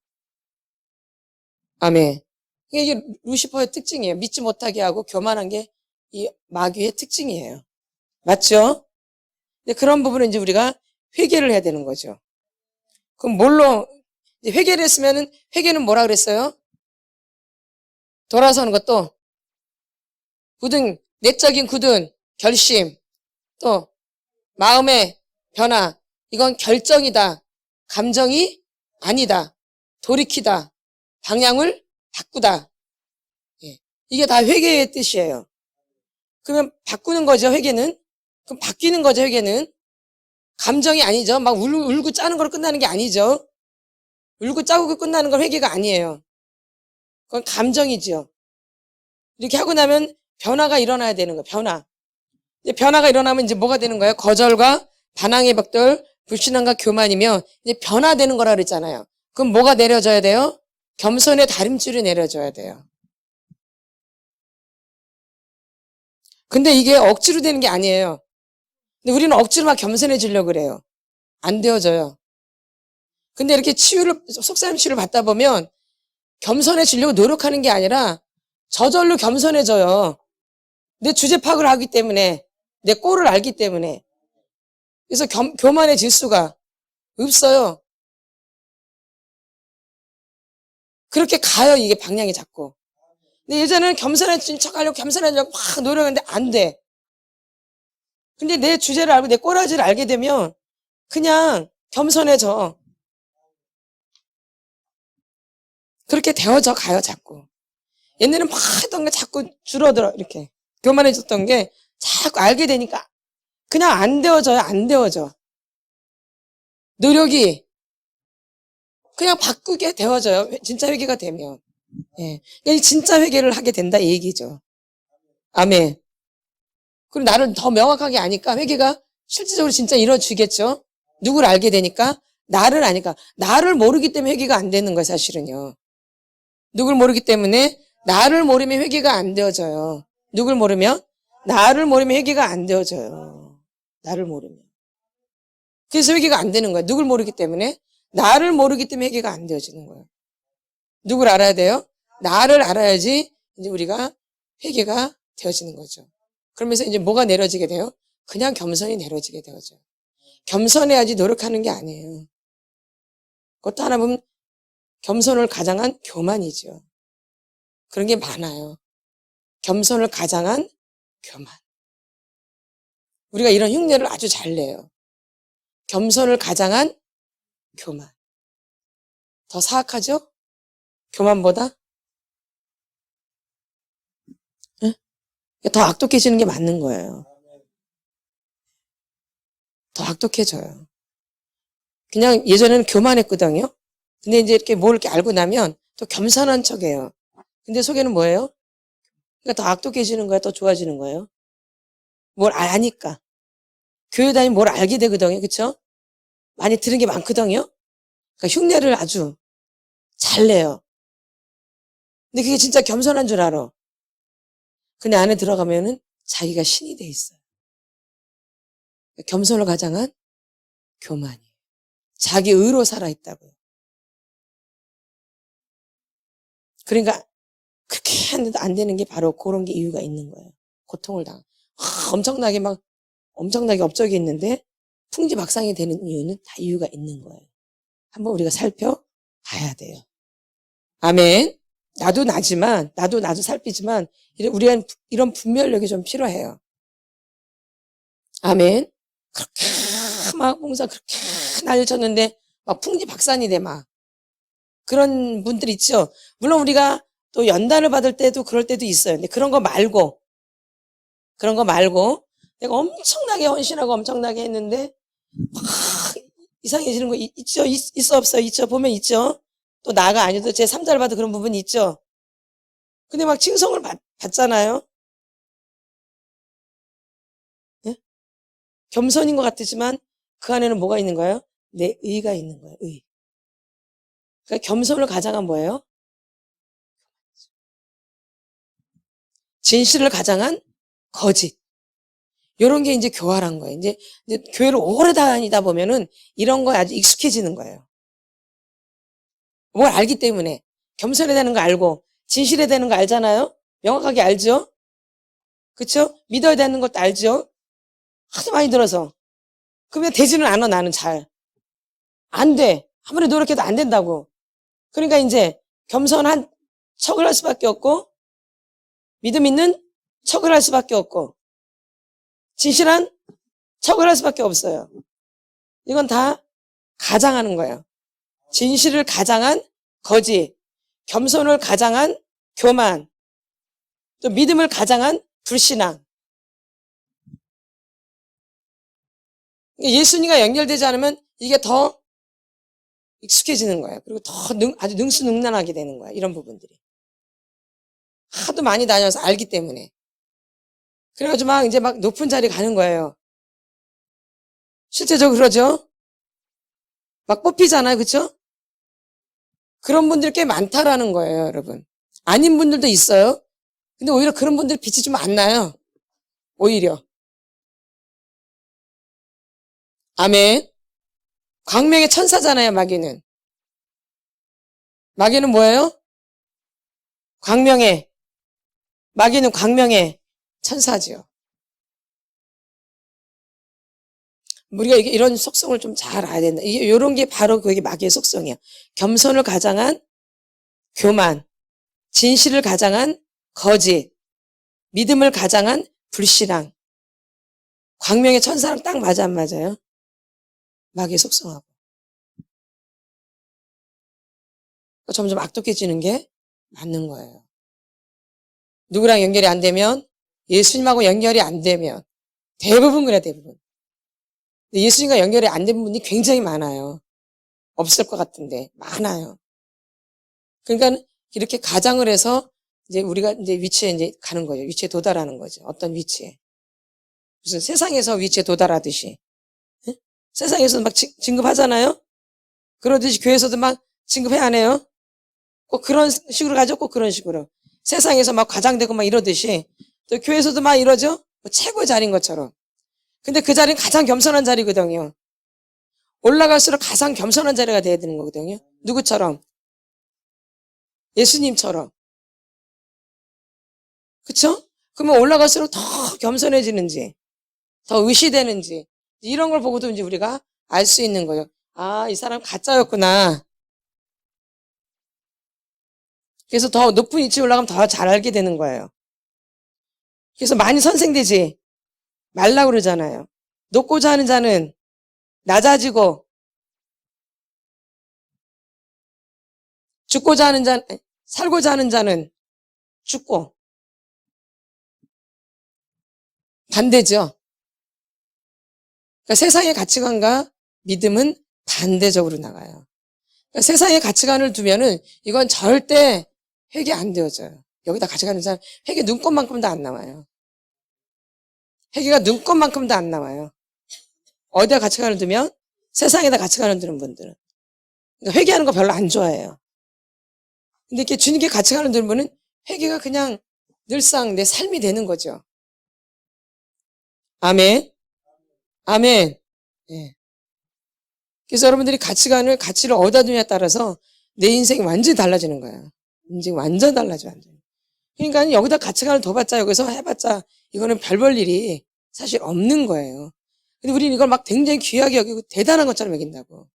아멘. 이게 루시퍼의 특징이에요. 믿지 못하게 하고 교만한 게 이 마귀의 특징이에요. 맞죠? 근데 그런 부분은 이제 우리가 회개를 해야 되는 거죠. 그럼 뭘로, 이제 회개를 했으면은, 회개는 뭐라 그랬어요? 돌아서는 것도, 내적인 굳은 결심, 또, 마음의 변화, 이건 결정이다. 감정이 아니다. 돌이키다. 방향을 바꾸다. 예. 이게 다 회개의 뜻이에요. 그러면 바꾸는 거죠, 회개는? 그럼 바뀌는 거죠, 회개는? 감정이 아니죠. 막 울고 짜는 걸로 끝나는 게 아니죠. 울고 짜고 끝나는 건 회개가 아니에요. 그건 감정이죠. 이렇게 하고 나면 변화가 일어나야 되는 거예요. 변화. 이제 변화가 일어나면 이제 뭐가 되는 거예요? 거절과 반항의 벽돌, 불신앙과 교만이며 이제 변화되는 거라 그랬잖아요. 그럼 뭐가 내려져야 돼요? 겸손의 다림줄이 내려져야 돼요. 근데 이게 억지로 되는 게 아니에요. 근데 우리는 억지로 막 겸손해지려고 그래요. 안 되어져요. 근데 이렇게 속사람 치유를 받다 보면 겸손해지려고 노력하는 게 아니라 저절로 겸손해져요. 내 주제 파악을 하기 때문에, 내 꼴을 알기 때문에. 그래서 교만해질 수가 없어요. 그렇게 가요, 이게 방향이 자꾸. 근데 예전에는 겸손해진 척 하려고 겸손해지려고 막 노력했는데 안 돼. 근데 내 주제를 알고 내 꼬라지를 알게 되면 그냥 겸손해져. 그렇게 되어져 가요, 자꾸. 옛날에는 막 했던 게 자꾸 줄어들어, 이렇게. 교만해졌던 게 자꾸 알게 되니까 그냥 안 되어져요, 안 되어져. 노력이 그냥 바꾸게 되어져요, 진짜 회개가 되면. 예. 진짜 회개를 하게 된다, 이 얘기죠. 아멘. 그리고 나를 더 명확하게 아니까 회개가 실질적으로 진짜 이루어지겠죠? 누구를 알게 되니까? 나를 아니까. 나를 모르기 때문에 회개가 안 되는 거예요, 사실은요. 누굴 모르기 때문에 나를 모르면 회개가 안 되어져요. 누굴 모르면? 나를 모르면 회개가 안 되어져요. 나를 모르면. 그래서 회개가 안 되는 거예요. 누굴 모르기 때문에? 나를 모르기 때문에 회개가 안 되어지는 거예요. 누굴 알아야 돼요? 나를 알아야지 이제 우리가 회개가 되어지는 거죠. 그러면서 이제 뭐가 내려지게 돼요? 그냥 겸손히 내려지게 되어져요. 겸손해야지 노력하는 게 아니에요. 그것도 하나 보면 겸손을 가장한 교만이죠. 그런 게 많아요. 겸손을 가장한 교만. 우리가 이런 흉내를 아주 잘 내요. 겸손을 가장한 교만. 더 사악하죠? 교만보다? 응? 더 악독해지는 게 맞는 거예요. 더 악독해져요. 그냥 예전에는 교만했거든요. 근데 이제 이렇게 뭘 이렇게 알고 나면 또 겸손한 척해요. 근데 속에는 뭐예요? 그러니까 더 악독해지는 거예요? 더 좋아지는 거예요? 뭘 아니까. 교회 다니면 뭘 알게 되거든요. 그쵸? 많이 들은 게 많거든요. 그러니까 흉내를 아주 잘 내요. 근데 그게 진짜 겸손한 줄 알아. 근데 안에 들어가면은 자기가 신이 돼 있어요. 겸손을 가장한 교만이에요. 자기 의로 살아있다고요. 그러니까 그렇게 했는데도 안 되는 게 바로 그런 게 이유가 있는 거예요. 고통을 엄청나게 업적이 있는데 풍지박상이 되는 이유는 다 이유가 있는 거예요. 한번 우리가 살펴봐야 돼요. 아멘. 나도 살피지만 우리는 이런 분별력이 좀 필요해요. 아멘. 그렇게 막 봉사 그렇게 난리 쳤는데 막 풍지박산이 돼 막. 그런 분들 있죠. 물론 우리가 또 연단을 받을 때도 그럴 때도 있어요. 근데 그런 거 말고 내가 엄청나게 헌신하고 엄청나게 했는데 막 이상해지는 거 있죠? 있어 없어요? 있죠? 보면 있죠? 또 나가 아니어도 제 3자를 봐도 그런 부분이 있죠? 근데 막 칭송을 받잖아요? 예? 겸손인 것 같지만 그 안에는 뭐가 있는 거예요? 내 의가 있는 거예요. 의. 그러니까 겸손을 가장한 뭐예요? 진실을 가장한 거짓. 요런 게 이제 교활한 거예요. 이제 교회를 오래 다니다 보면은 이런 거에 아주 익숙해지는 거예요. 뭘 알기 때문에. 겸손해야 되는 거 알고, 진실해야 되는 거 알잖아요? 명확하게 알죠? 그쵸? 믿어야 되는 것도 알죠? 하도 많이 들어서. 그러면 되지는 않아, 나는 잘. 안 돼. 아무리 노력해도 안 된다고. 그러니까 이제 겸손한 척을 할 수밖에 없고, 믿음 있는 척을 할 수밖에 없고, 진실한 척을 할 수밖에 없어요. 이건 다 가장하는 거예요. 진실을 가장한 거짓, 겸손을 가장한 교만, 또 믿음을 가장한 불신앙. 예수님과 연결되지 않으면 이게 더 익숙해지는 거예요. 그리고 더 아주 능수능란하게 되는 거예요. 이런 부분들이. 하도 많이 다녀서 알기 때문에. 그래가지고 막 이제 막 높은 자리 가는 거예요. 실제적으로 그러죠? 막 뽑히잖아요. 그쵸? 그런 분들이 꽤 많다라는 거예요, 여러분. 아닌 분들도 있어요. 근데 오히려 그런 분들 빛이 좀 안 나요. 오히려. 아멘. 광명의 천사잖아요, 마귀는. 마귀는 뭐예요? 마귀는 광명의 천사지요. 우리가 이런 속성을 좀 잘 알아야 된다. 이런 게 바로 그게 마귀의 속성이에요. 겸손을 가장한 교만, 진실을 가장한 거짓, 믿음을 가장한 불신앙. 광명의 천사랑 딱 맞아 안 맞아요? 마귀의 속성하고. 점점 악독해지는 게 맞는 거예요. 누구랑 연결이 안 되면, 예수님하고 연결이 안 되면, 대부분 그래, 대부분. 예수님과 연결이 안 된 분이 굉장히 많아요. 없을 것 같은데, 많아요. 그러니까 이렇게 가장을 해서 이제 우리가 이제 위치에 이제 가는 거죠. 위치에 도달하는 거죠. 어떤 위치에. 무슨 세상에서 위치에 도달하듯이. 네? 세상에서 막 진급하잖아요? 그러듯이 교회에서도 막 진급해 안 해요? 꼭 그런 식으로 가죠? 꼭 그런 식으로. 세상에서 막 과장되고 막 이러듯이 또 교회에서도 막 이러죠? 뭐 최고의 자리인 것처럼. 근데 그 자리는 가장 겸손한 자리거든요. 올라갈수록 가장 겸손한 자리가 돼야 되는 거거든요. 누구처럼? 예수님처럼. 그쵸? 그러면 올라갈수록 더 겸손해지는지, 더 의시되는지, 이런 걸 보고도 이제 우리가 알 수 있는 거예요. 아, 이 사람 가짜였구나. 그래서 더 높은 위치에 올라가면 더 잘 알게 되는 거예요. 그래서 많이 선생되지 말라고 그러잖아요. 높고자 하는 자는 낮아지고, 죽고자 하는 자, 살고자 하는 자는 죽고, 반대죠. 그러니까 세상의 가치관과 믿음은 반대적으로 나가요. 그러니까 세상의 가치관을 두면은 이건 절대 회개 안 되어져요. 여기다 가져가는 사람 회개 눈곱만큼도 안 나와요. 회개가 눈곱만큼도 안 나와요. 어디다 가치관을 두면? 세상에다 가치관을 두는 분들은. 그러니까 회개하는 거 별로 안 좋아해요. 근데 이렇게 주님께 가치관을 두는 분은 회개가 그냥 늘상 내 삶이 되는 거죠. 아멘. 아멘. 예. 그래서 여러분들이 가치를 어디다 두냐에 따라서 내 인생이 완전히 달라지는 거예요. 인생이 완전 달라져, 완전. 그러니까 여기다 가치관을 둬봤자, 여기서 해봤자, 이거는 별 볼 일이 사실 없는 거예요. 근데 우리는 이걸 막 굉장히 귀하게 여기고 대단한 것처럼 여긴다고.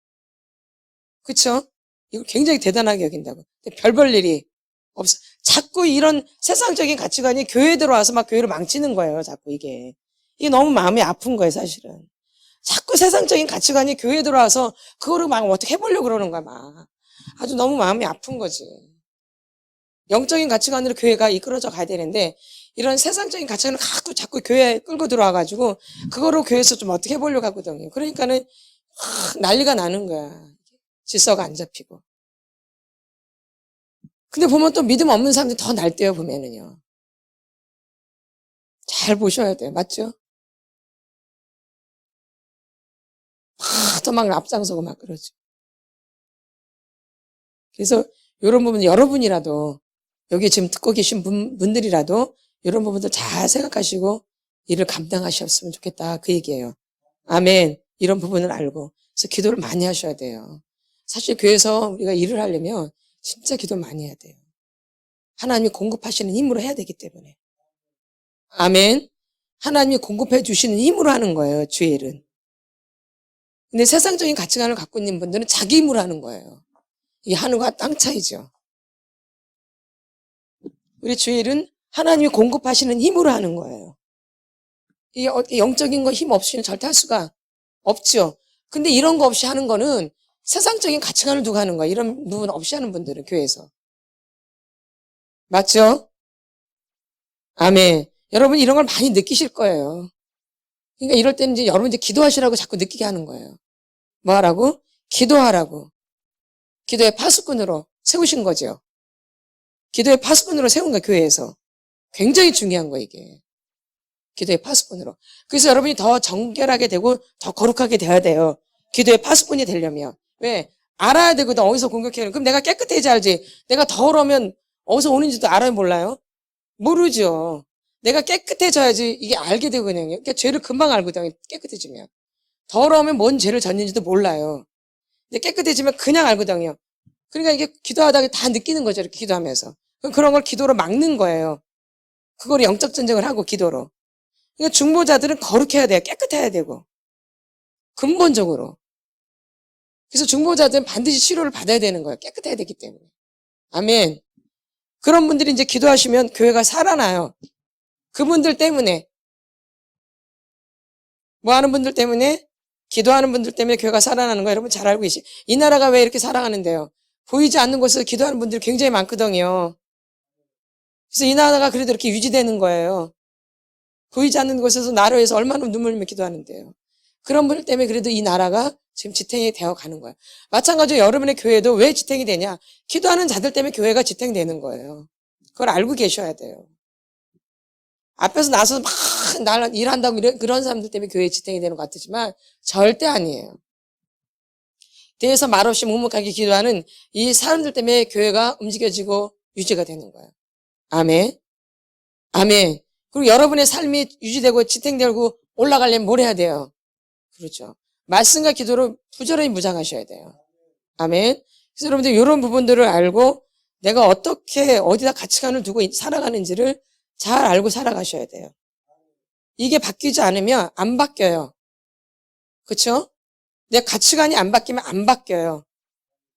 그쵸? 이걸 굉장히 대단하게 여긴다고. 근데 별 볼 일이 없어. 자꾸 이런 세상적인 가치관이 교회에 들어와서 막 교회를 망치는 거예요, 자꾸 이게. 이게 너무 마음이 아픈 거예요, 사실은. 자꾸 세상적인 가치관이 교회에 들어와서 그거를 막 어떻게 해보려고 그러는 거야, 막. 아주 너무 마음이 아픈 거지. 영적인 가치관으로 교회가 이끌어져 가야 되는데 이런 세상적인 가치관을 갖고 자꾸 교회에 끌고 들어와가지고 그거로 교회에서 좀 어떻게 해보려고 하거든요. 그러니까는 난리가 나는 거야. 질서가 안 잡히고. 근데 보면 또 믿음 없는 사람들이 더 날뛰어요, 보면은요. 잘 보셔야 돼요. 맞죠? 더 막 앞장서고 막 그러죠. 그래서 이런 부분 여러분이라도 여기 지금 듣고 계신 분들이라도 이런 부분들 잘 생각하시고 일을 감당하셨으면 좋겠다. 그 얘기예요. 아멘. 이런 부분을 알고. 그래서 기도를 많이 하셔야 돼요. 사실 교회에서 우리가 일을 하려면 진짜 기도 많이 해야 돼요. 하나님이 공급하시는 힘으로 해야 되기 때문에. 아멘. 하나님이 공급해 주시는 힘으로 하는 거예요. 주의 일은. 근데 세상적인 가치관을 갖고 있는 분들은 자기 힘으로 하는 거예요. 이게 하늘과 땅 차이죠. 우리 주의 일은 하나님이 공급하시는 힘으로 하는 거예요. 이게 영적인 거 힘 없이는 절대 할 수가 없죠. 근데 이런 거 없이 하는 거는 세상적인 가치관을 두고 하는 거예요. 이런 부분 없이 하는 분들은 교회에서. 맞죠? 아멘. 여러분 이런 걸 많이 느끼실 거예요. 그러니까 이럴 때는 이제 여러분 이제 기도하시라고 자꾸 느끼게 하는 거예요. 뭐 하라고? 기도하라고. 기도의 파수꾼으로 세우신 거죠. 기도의 파수꾼으로 세운 거예요, 교회에서. 굉장히 중요한 거예요, 이게. 기도의 파수꾼으로. 그래서 여러분이 더 정결하게 되고 더 거룩하게 돼야 돼요. 기도의 파수꾼이 되려면. 왜? 알아야 되거든, 어디서 공격해야 돼. 그럼 내가 깨끗해야지 알지. 내가 더러우면 어디서 오는지도 알아요, 몰라요? 모르죠. 내가 깨끗해져야지 이게 알게 되거든요. 그러니까 죄를 금방 알거든요, 깨끗해지면. 더러우면 뭔 죄를 졌는지도 몰라요. 근데 깨끗해지면 그냥 알거든요. 그러니까 이게 기도하다가 다 느끼는 거죠, 이렇게 기도하면서. 그럼 그런 걸 기도로 막는 거예요. 그걸 영적 전쟁을 하고 기도로. 그러니까 중보자들은 거룩해야 돼요. 깨끗해야 되고. 근본적으로. 그래서 중보자들은 반드시 치료를 받아야 되는 거예요. 깨끗해야 되기 때문에. 아멘. 그런 분들이 이제 기도하시면 교회가 살아나요. 그분들 때문에. 뭐 하는 분들 때문에? 기도하는 분들 때문에 교회가 살아나는 거 여러분 잘 알고 계시죠? 이 나라가 왜 이렇게 살아가는데요? 보이지 않는 곳에서 기도하는 분들이 굉장히 많거든요. 그래서 이 나라가 그래도 이렇게 유지되는 거예요. 보이지 않는 곳에서 나를 위해서 얼마나 눈물 흘리며 기도하는데요. 그런 분들 때문에 그래도 이 나라가 지금 지탱이 되어 가는 거예요. 마찬가지로 여러분의 교회도 왜 지탱이 되냐? 기도하는 자들 때문에 교회가 지탱되는 거예요. 그걸 알고 계셔야 돼요. 앞에서 나서서 막 일한다고 그런 사람들 때문에 교회에 지탱이 되는 것 같지만 절대 아니에요. 뒤에서 말없이 묵묵하게 기도하는 이 사람들 때문에 교회가 움직여지고 유지가 되는 거예요. 아멘. 아멘. 그리고 여러분의 삶이 유지되고 지탱되고 올라가려면 뭘 해야 돼요? 그렇죠. 말씀과 기도로 부지런히 무장하셔야 돼요. 아멘. 그래서 여러분들 이런 부분들을 알고 내가 어떻게 어디다 가치관을 두고 살아가는지를 잘 알고 살아가셔야 돼요. 이게 바뀌지 않으면 안 바뀌어요. 그렇죠? 내 가치관이 안 바뀌면 안 바뀌어요.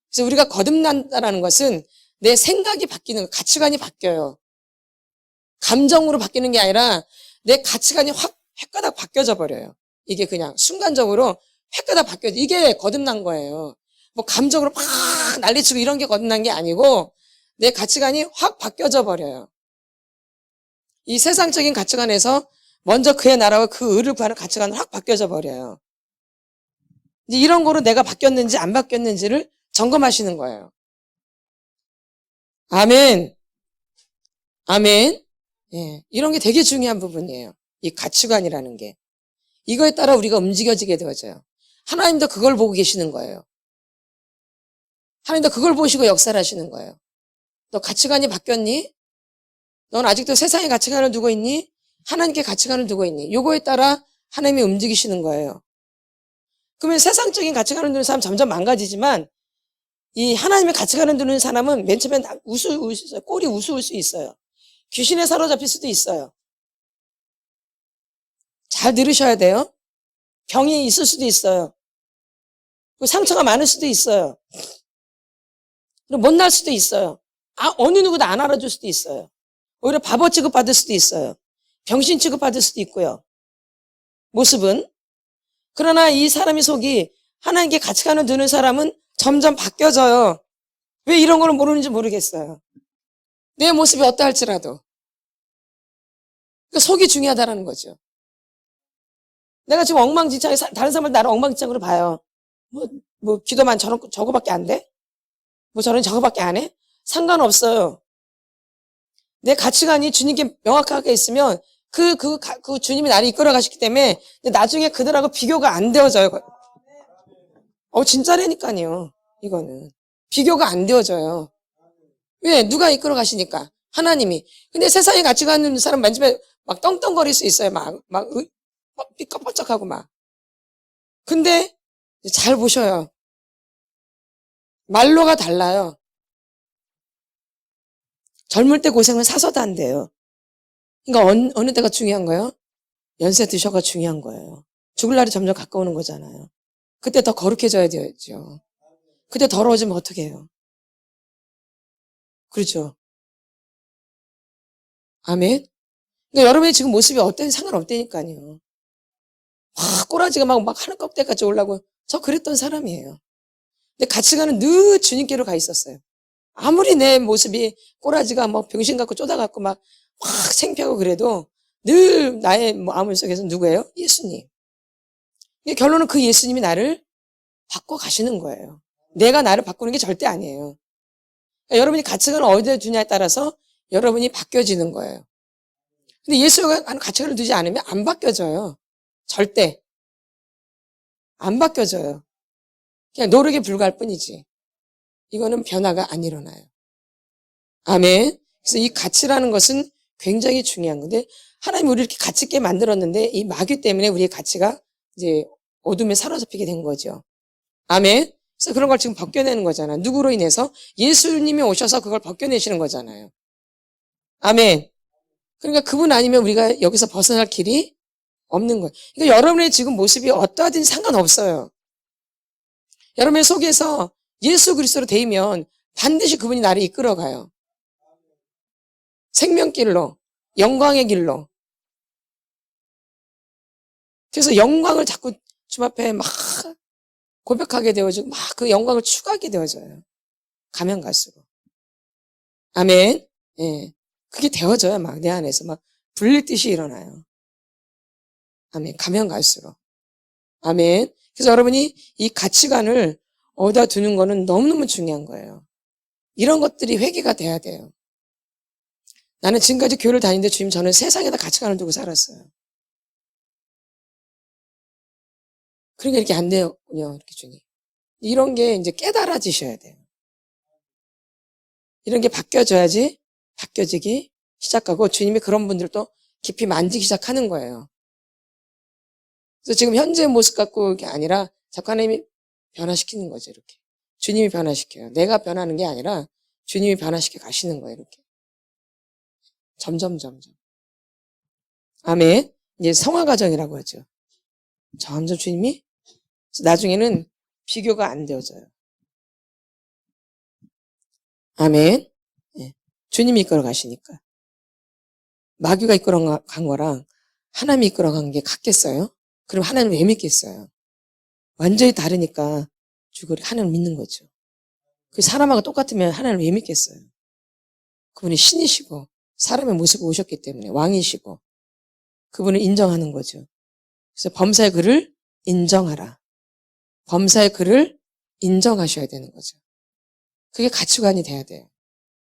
그래서 우리가 거듭난다는 것은 내 생각이 바뀌는 거, 가치관이 바뀌어요. 감정으로 바뀌는 게 아니라 내 가치관이 확 획가닥 바뀌어져 버려요. 이게 그냥 순간적으로 획가닥 바뀌어져. 이게 거듭난 거예요. 뭐 감정으로 막 난리치고 이런 게 거듭난 게 아니고 내 가치관이 확 바뀌어져 버려요. 이 세상적인 가치관에서 먼저 그의 나라와 그 의를 구하는 가치관으로 확 바뀌어져 버려요. 이제 이런 거로 내가 바뀌었는지 안 바뀌었는지를 점검하시는 거예요. 아멘. 아멘. 예, 이런 게 되게 중요한 부분이에요. 이 가치관이라는 게. 이거에 따라 우리가 움직여지게 되어져요. 하나님도 그걸 보고 계시는 거예요. 하나님도 그걸 보시고 역사를 하시는 거예요. 너 가치관이 바뀌었니? 넌 아직도 세상의 가치관을 두고 있니? 하나님께 가치관을 두고 있니? 요거에 따라 하나님이 움직이시는 거예요. 그러면 세상적인 가치관을 두는 사람 점점 망가지지만 이 하나님의 가치관을 두는 사람은 맨 처음엔 꼴이 우스울 수 있어요. 귀신에 사로잡힐 수도 있어요. 잘 들으셔야 돼요. 병이 있을 수도 있어요. 상처가 많을 수도 있어요. 못날 수도 있어요. 어느 누구도 안 알아줄 수도 있어요. 오히려 바보 취급받을 수도 있어요. 병신 취급받을 수도 있고요. 모습은. 그러나 이 사람의 속이 하나님께 가치관을 두는 사람은 점점 바뀌어져요. 왜 이런 걸 모르는지 모르겠어요. 내 모습이 어떠할지라도. 그러니까 속이 중요하다는 거죠. 내가 지금 엉망진창에 다른 사람을 나를 엉망진창으로 봐요. 뭐 기도만 저거밖에 안 돼? 뭐 저런 저거밖에 안 해? 상관없어요. 내 가치관이 주님께 명확하게 있으면 그 주님이 나를 이끌어 가시기 때문에 나중에 그들하고 비교가 안 되어져요. 진짜라니까요. 이거는. 비교가 안 되어져요. 왜? 누가 이끌어 가시니까. 하나님이. 근데 세상에 가치관 있는 사람 만지면 막 떵떵거릴 수 있어요. 막 삐까뻔쩍하고 막. 근데 잘 보셔요. 말로가 달라요. 젊을 때 고생은 사서도 안 돼요. 그러니까 어느 때가 중요한 거예요? 연세 드셔가 중요한 거예요. 죽을 날이 점점 가까우는 거잖아요. 그때 더 거룩해져야 되죠. 그때 더러워지면 어떻게 해요? 그렇죠. 아멘. 그러니까 여러분이 지금 모습이 어떤 상관없다니까요. 꼬라지가 막 하늘 껍데기까지 올라고 저 그랬던 사람이에요. 근데 가치관은 늘 주님께로 가 있었어요. 아무리 내 모습이 꼬라지가 뭐 병신 같고 쪼다갖고 막 창피하고 그래도 늘 나의 마음 속에서 누구예요? 예수님. 결론은 그 예수님이 나를 바꿔 가시는 거예요. 내가 나를 바꾸는 게 절대 아니에요. 그러니까 여러분이 가치관을 어디에 두냐에 따라서 여러분이 바뀌어지는 거예요. 근데 예수가 하는 가치관을 두지 않으면 안 바뀌어져요. 절대. 안 바뀌어져요. 그냥 노력에 불과할 뿐이지. 이거는 변화가 안 일어나요. 아멘. 그래서 이 가치라는 것은 굉장히 중요한 건데 하나님이 우리를 이렇게 가치 있게 만들었는데 이 마귀 때문에 우리의 가치가 이제 어둠에 사로잡히게 된 거죠. 아멘. 그래서 그런 걸 지금 벗겨내는 거잖아요. 누구로 인해서? 예수님이 오셔서 그걸 벗겨내시는 거잖아요. 아멘. 그러니까 그분 아니면 우리가 여기서 벗어날 길이 없는 거예요. 그러니까 여러분의 지금 모습이 어떠하든 상관없어요. 여러분의 속에서 예수 그리스도로 되면 반드시 그분이 나를 이끌어가요. 생명길로, 영광의 길로. 그래서 영광을 자꾸 주님 앞에 막 고백하게 되어지고 막 그 영광을 추구하게 되어져요. 가면 갈수록. 아멘. 예. 그게 되어져요. 막 내 안에서 막 불릴 듯이 일어나요. 아멘. 가면 갈수록. 아멘. 그래서 여러분이 이 가치관을 어디다 두는 거는 너무너무 중요한 거예요. 이런 것들이 회개가 돼야 돼요. 나는 지금까지 교회를 다니는데 주님 저는 세상에다 가치관을 두고 살았어요. 그러니까 이렇게 안 되군요. 이렇게 주님. 이런 게 이제 깨달아지셔야 돼요. 이런 게 바뀌어져야지 바뀌어지기 시작하고 주님이 그런 분들도 깊이 만지기 시작하는 거예요. 그래서 지금 현재의 모습 갖고 이게 아니라 자꾸 하나님이 변화시키는 거죠, 이렇게. 주님이 변화시켜요. 내가 변하는 게 아니라 주님이 변화시켜 가시는 거예요, 이렇게. 점점. 아멘. 이제 성화 과정이라고 하죠. 점점 주님이 나중에는 비교가 안 되어져요. 아멘. 예. 주님이 이끌어 가시니까. 마귀가 이끌어 간 거랑 하나님이 이끌어 간 게 같겠어요? 그럼 하나님 왜 믿겠어요? 완전히 다르니까 하나님 믿는 거죠. 그 사람하고 똑같으면 하나님 왜 믿겠어요? 그분이 신이시고 사람의 모습을 오셨기 때문에 왕이시고 그분을 인정하는 거죠. 그래서 범사의 그를 인정하라. 범사의 그를 인정하셔야 되는 거죠. 그게 가치관이 돼야 돼요.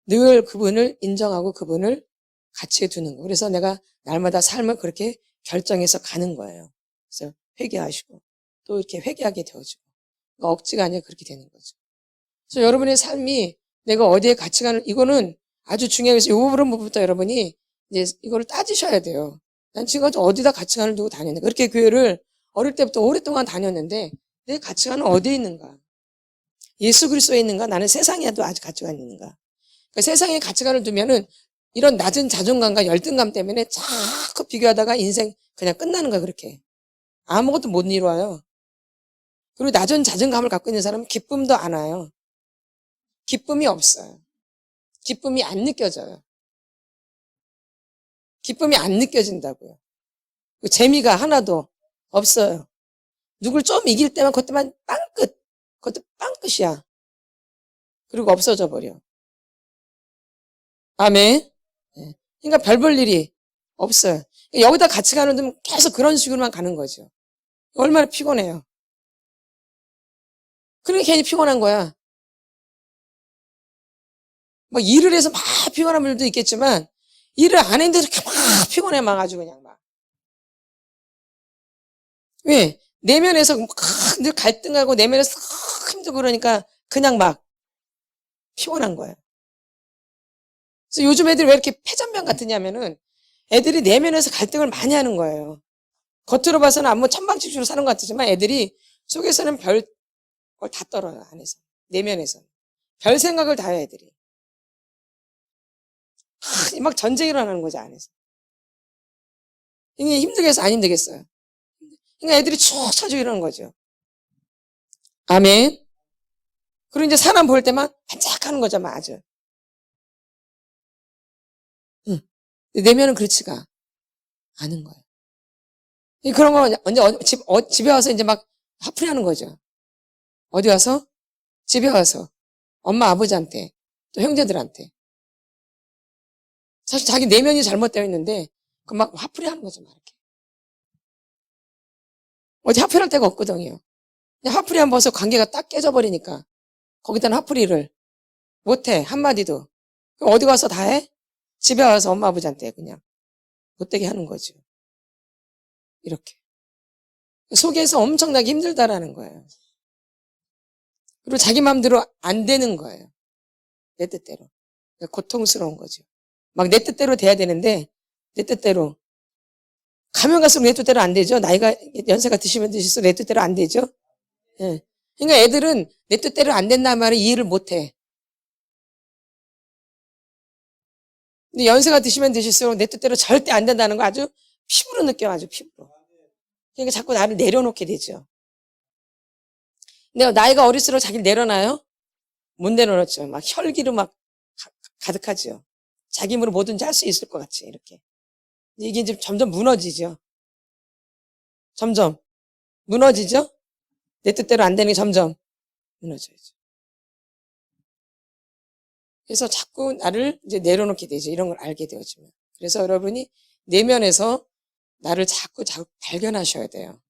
늘 그분을 인정하고 그분을 가치에 두는 거. 그래서 내가 날마다 삶을 그렇게 결정해서 가는 거예요. 그래서 회개하시고 또 이렇게 회개하게 되어지고 그러니까 억지가 아니라 그렇게 되는 거죠. 그래서 여러분의 삶이 내가 어디에 가치관을 이거는 아주 중요해서 이 부분부터 여러분이 이제 이거를 따지셔야 돼요. 난 지금 어디다 가치관을 두고 다녔는가. 그렇게 교회를 어릴 때부터 오랫동안 다녔는데 내 가치관은 어디에 있는가? 예수 그리스도에 있는가? 나는 세상에도 아직 가치관이 있는가? 그러니까 세상에 가치관을 두면은 이런 낮은 자존감과 열등감 때문에 자꾸 비교하다가 인생 그냥 끝나는 거야, 그렇게. 아무것도 못 이루어요. 그리고 낮은 자존감을 갖고 있는 사람은 기쁨도 안 와요. 기쁨이 없어요. 기쁨이 안 느껴져요. 기쁨이 안 느껴진다고요. 재미가 하나도 없어요. 누굴 좀 이길 때만 그것만 빵끝. 그것도 빵끝이야. 그리고 없어져 버려. 아멘. 그러니까 별 볼 일이 없어요. 여기다 가치관을 두면 계속 그런 식으로만 가는 거죠. 얼마나 피곤해요. 그러니까 괜히 피곤한 거야. 막 일을 해서 막 피곤한 분들도 있겠지만 일을 안 했는데도 막 피곤해 막 아주 그냥 막. 왜? 내면에서 늘 갈등하고 내면에서 힘들고 그러니까 그냥 막 피곤한 거예요. 그래서 요즘 애들이 왜 이렇게 패전병 같으냐면은 애들이 내면에서 갈등을 많이 하는 거예요. 겉으로 봐서는 아무 천방지축으로 사는 것 같지만 애들이 속에서는 별 걸 다 떨어요, 안에서. 내면에서. 별 생각을 다 해요, 애들이. 막 전쟁이 일어나는 거죠, 안에서. 이게 힘들겠어, 안 힘들겠어요? 그러니까 애들이 축 처지고 이러는 거죠. 아멘. 그리고 이제 사람 볼 때만 반짝하는 거죠, 막 아주. 응. 내면은 그렇지가 않은 거예요. 그런 거 언제 집에 와서 이제 막 화풀이 하는 거죠. 어디 와서? 집에 와서. 엄마, 아버지한테. 또 형제들한테. 사실 자기 내면이 잘못되어 있는데, 그 막 화풀이 하는 거죠, 막 이렇게. 어디 화풀이할 데가 없거든요. 그냥 화풀이 한번 해서 관계가 딱 깨져버리니까, 거기다는 화풀이를 못해, 한마디도. 그럼 어디 가서 다 해? 집에 와서 엄마, 아버지한테 그냥 못되게 하는 거죠. 이렇게. 속에서 엄청나게 힘들다라는 거예요. 그리고 자기 마음대로 안 되는 거예요. 내 뜻대로. 고통스러운 거죠. 막 내 뜻대로 돼야 되는데 내 뜻대로 가면 갈수록 내 뜻대로 안 되죠. 나이가 연세가 드시면 드실수록 내 뜻대로 안 되죠. 예. 그러니까 애들은 내 뜻대로 안 된다는 말을 이해를 못해. 근데 연세가 드시면 드실수록 내 뜻대로 절대 안 된다는 거 아주 피부로 느껴요. 아주 피부로. 그러니까 자꾸 나를 내려놓게 되죠. 근데 나이가 어릴수록 자기를 내려놔요? 못 내려놓죠. 막 혈기로 막 가득하죠. 자기 힘으로 뭐든지 할 수 있을 것 같이 이렇게. 이게 이제 점점 무너지죠. 점점 무너지죠. 내 뜻대로 안 되는 게 점점 무너져야죠. 그래서 자꾸 나를 이제 내려놓게 되죠. 이런 걸 알게 되어지면. 그래서 여러분이 내면에서 나를 자꾸 발견하셔야 돼요.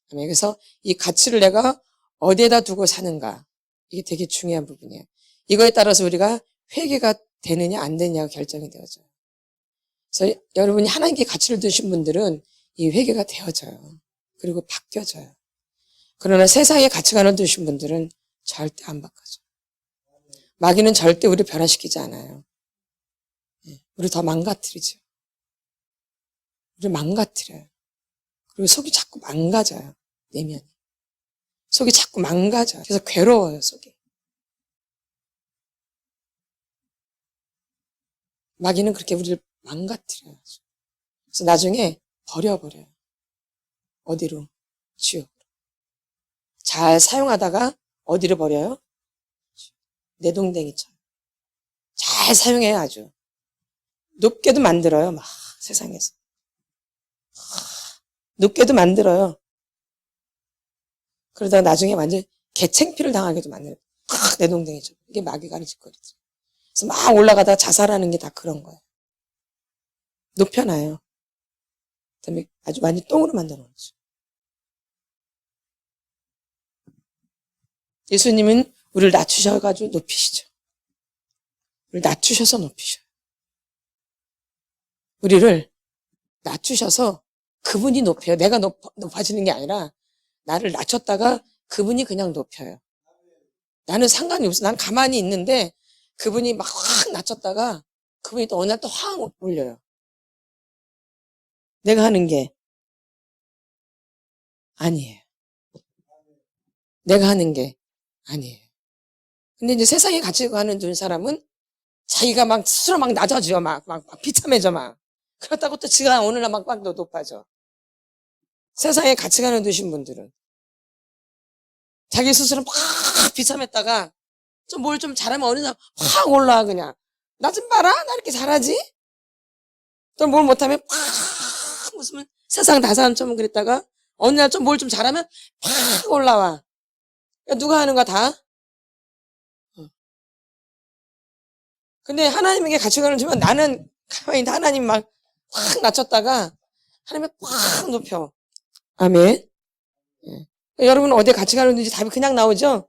그래서 이 가치를 내가 어디에다 두고 사는가. 이게 되게 중요한 부분이에요. 이거에 따라서 우리가 회개가 되느냐 안 되느냐가 결정이 되어져요. 그래서 여러분이 하나님께 가치를 두신 분들은 이 회개가 되어져요. 그리고 바뀌어져요. 그러나 세상에 가치관을 두신 분들은 절대 안 바꿔져요. 마귀는 절대 우리를 변화시키지 않아요. 우리 더 망가뜨리죠. 우리 망가뜨려요. 그리고 속이 자꾸 망가져요. 내면이. 속이 자꾸 망가져요. 그래서 괴로워요, 속이. 마귀는 그렇게 우리를 망가뜨려요. 그래서 나중에 버려버려요. 어디로? 지옥으로. 잘 사용하다가 어디로 버려요? 내동댕이처럼. 잘 사용해요, 아주. 높게도 만들어요, 막 세상에서. 높게도 만들어요. 그러다가 나중에 완전 개챙피를 당하게도 만들어요. 내동댕이처럼. 이게 마귀가 하는 짓거리죠. 그래서 막 올라가다가 자살하는 게 다 그런 거예요. 높여놔요. 그다음에 아주 완전 똥으로 만들어 놓죠. 예수님은 우리를 낮추셔가지고 높이시죠. 우리를 낮추셔서 높이셔요. 우리를 낮추셔서 그분이 높여요. 내가 높아지는 게 아니라 나를 낮췄다가 그분이 그냥 높여요. 나는 상관이 없어. 난 가만히 있는데 그분이 막 확 낮췄다가 그분이 또 어느 날 또 확 올려요. 내가 하는 게 아니에요. 내가 하는 게 아니에요. 근데 이제 세상에 같이 가는 사람은 자기가 막 스스로 막 낮아져요. 막 비참해져 막. 그렇다고 또 지가 어느 날 막 높아져. 세상에 같이 가는 두신 분들은 자기 스스로 막 비참했다가 좀 뭘 좀 잘하면 어느 날 확 올라와 그냥. 나 좀 봐라. 나 이렇게 잘하지? 또 뭘 못하면 팍 무슨 세상 다 사람처럼 그랬다가 어느 날 좀 뭘 좀 잘하면 팍 올라와. 누가 하는 거야 다? 근데 하나님에게 같이 가는 주면 나는 가만히 있는데 하나님 막 확 낮췄다가 하나님이 확 높여. 아멘. 예. 여러분 어디에 같이 가는지 답이 그냥 나오죠?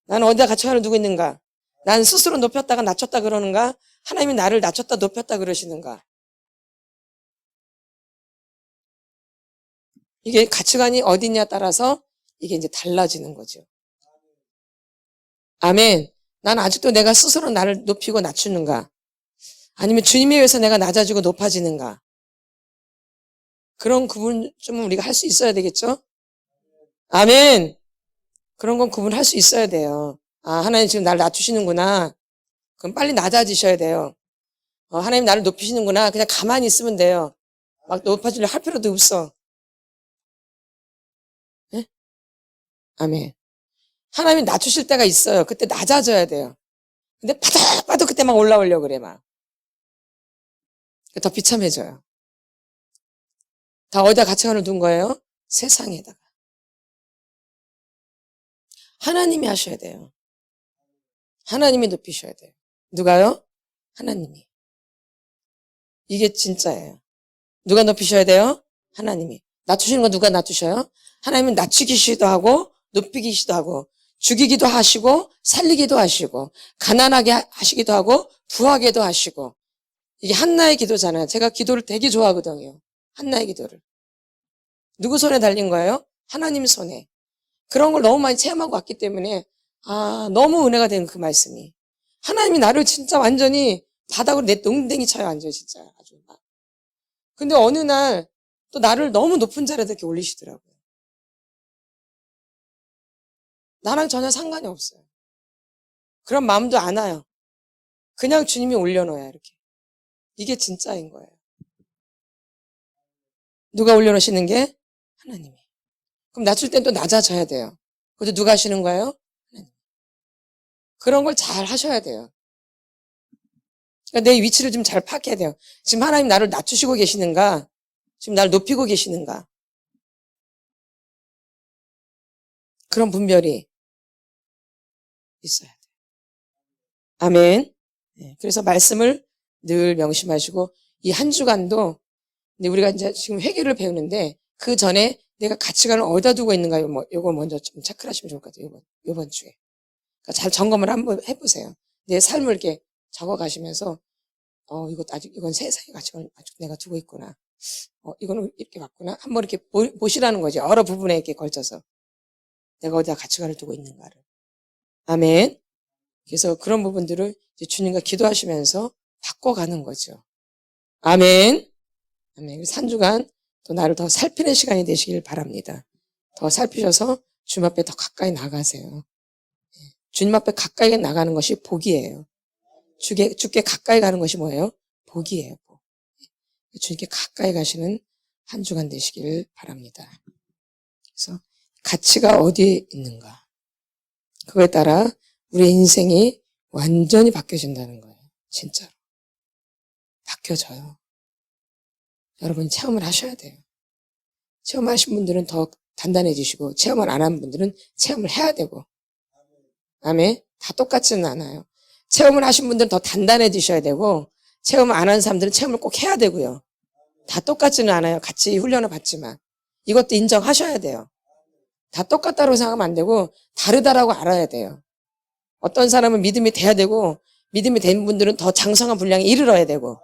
나는 어디에 같이 가는 누구 있는가? 난 스스로 높였다가 낮췄다 그러는가? 하나님이 나를 낮췄다 높였다 그러시는가? 이게 가치관이 어디냐에 따라서 이게 이제 달라지는 거죠. 아멘. 난 아직도 내가 스스로 나를 높이고 낮추는가? 아니면 주님에 의해서 내가 낮아지고 높아지는가? 그런 구분 좀 우리가 할 수 있어야 되겠죠? 아멘. 그런 건 구분할 수 있어야 돼요. 아, 하나님 지금 나를 낮추시는구나. 그럼 빨리 낮아지셔야 돼요. 하나님 나를 높이시는구나. 그냥 가만히 있으면 돼요. 막 높아지려 할 필요도 없어. 네? 아멘. 하나님이 낮추실 때가 있어요. 그때 낮아져야 돼요. 근데 바닥바닥 그때 막 올라오려고 그래, 막. 더 비참해져요. 다 어디다 가치관을 둔 거예요? 세상에다가. 하나님이 하셔야 돼요. 하나님이 높이셔야 돼요. 누가요? 하나님이. 이게 진짜예요. 누가 높이셔야 돼요? 하나님이. 낮추시는 건 누가 낮추셔요? 하나님은 낮추기시도 하고 높이기시도 하고 죽이기도 하시고 살리기도 하시고 가난하게 하시기도 하고 부하게도 하시고 이게 한나의 기도잖아요. 제가 기도를 되게 좋아하거든요. 한나의 기도를. 누구 손에 달린 거예요? 하나님 손에. 그런 걸 너무 많이 체험하고 왔기 때문에 너무 은혜가 된 그 말씀이. 하나님이 나를 진짜 완전히 바닥으로 내 농댕이 쳐요. 완전히 진짜 아주 막. 근데 어느 날 또 나를 너무 높은 자리에 이렇게 올리시더라고요. 나랑 전혀 상관이 없어요. 그런 마음도 안 와요. 그냥 주님이 올려놓아요. 이렇게. 이게 진짜인 거예요. 누가 올려놓으시는 게? 하나님이. 그럼 낮출 땐 또 낮아져야 돼요. 그것도 누가 하시는 거예요? 하나님. 그런 걸 잘 하셔야 돼요. 그러니까 내 위치를 좀 잘 파악해야 돼요. 지금 하나님 나를 낮추시고 계시는가? 지금 나를 높이고 계시는가? 그런 분별이 있어야 돼요. 아멘. 네, 그래서 말씀을 늘 명심하시고 이 한 주간도 우리가 이제 지금 회개를 배우는데 그 전에 내가 가치관을 어디다 두고 있는가 요거 먼저 좀 체크를 하시면 좋을 것 같아요. 이번 주에. 그러니까 잘 점검을 한번 해보세요. 내 삶을 이렇게 적어가시면서 이건 세상의 가치관을 아직 내가 두고 있구나. 이거는 이렇게 맞구나. 한번 이렇게 보시라는 거죠. 여러 부분에 이렇게 걸쳐서 내가 어디다 가치관을 두고 있는가를. 아멘. 그래서 그런 부분들을 이제 주님과 기도하시면서 바꿔가는 거죠. 아멘. 아멘. 그래서 한 주간 또 나를 더 살피는 시간이 되시길 바랍니다. 더 살피셔서 주님 앞에 더 가까이 나가세요. 주님 앞에 가까이 나가는 것이 복이에요. 주께 가까이 가는 것이 뭐예요? 복이에요. 복. 주님께 가까이 가시는 한 주간 되시길 바랍니다. 그래서 가치가 어디에 있는가? 그거에 따라 우리 인생이 완전히 바뀌어진다는 거예요. 진짜로. 바뀌어져요. 여러분 체험을 하셔야 돼요. 체험하신 분들은 더 단단해지시고 체험을 안 한 분들은 체험을 해야 되고. 아멘. 다 똑같지는 않아요. 체험을 하신 분들은 더 단단해지셔야 되고 체험을 안 한 사람들은 체험을 꼭 해야 되고요. 다 똑같지는 않아요. 같이 훈련을 받지만. 이것도 인정하셔야 돼요. 다 똑같다고 생각하면 안 되고 다르다라고 알아야 돼요. 어떤 사람은 믿음이 돼야 되고 믿음이 된 분들은 더 장성한 분량에 이르러야 되고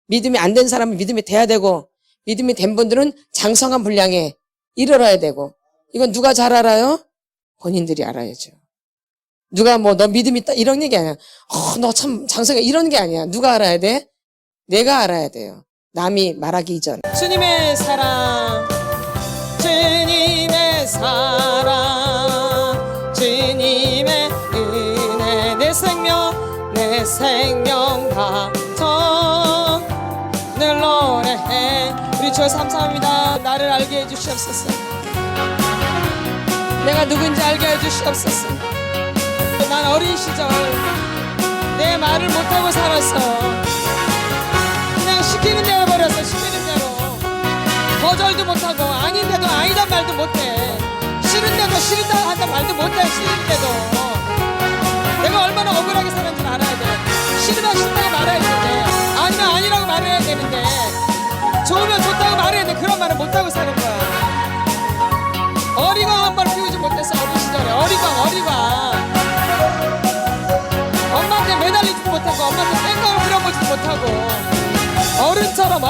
믿음이 안 된 사람은 믿음이 돼야 되고 믿음이 된 분들은 장성한 분량에 이르러야 되고 이건 누가 잘 알아요? 본인들이 알아야죠. 누가 뭐 너 믿음 있다 이런 얘기 아니야. 너 참 장성해 이런 게 아니야. 누가 알아야 돼? 내가 알아야 돼요. 남이 말하기 이전. 주님의 사랑, 주님의 사랑, 주님의 은혜, 내 생명 바쳐 늘 노래해. 우리 주여 감사합니다. 나를 알게 해주시옵소서. 내가 누군지 알게 해주시옵소서. 난 어린 시절 내 말을 못하고 살았어. 그냥 시키는 대로 버렸어. 시키는 대로. 거절도 못하고 아닌데도 아니란 말도 못해. 싫은데도 싫다 한단 말도 못해. 싫은데도 내가 얼마나 억울하게 살았는지 알아야 돼. 싫으면 싫다고 말해야 되는데 아니면 아니라고 말해야 되는데 좋으면 좋다고 말해야 돼. 그런 말을 못하고 사는 거야. 어리광 한 번 피우지 못했어. 어린 시절에 어리광 엄마한테 매달리지도 못하고 엄마한테 땡깡을 부려보지도 못하고 어른처럼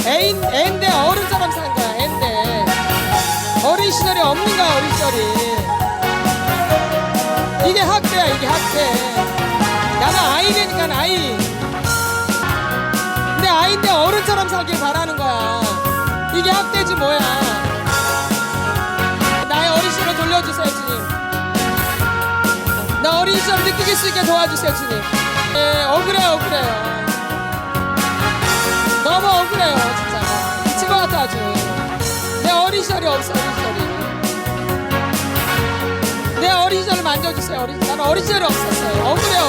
애인데 어른처럼 산 거야. 애인데 어린 시절이 없는 거야. 어린 시절이 이게 학대야. 이게 학대. 나는 아이니까 아이. 근데 아이인데 어른처럼 살길 바라는 거야. 이게 학대지 뭐야. 나의 어린 시절을 돌려주세요 주님. 나 어린 시절 느낄 수 있게 도와주세요 주님. 억울해요. 너무 억울해요 진짜. 미친 것 같아 아주. 내 어린 시절이 없어. 내 어린 시절을 만져주세요. 나는 어린 시절이 없었어요. 억울해.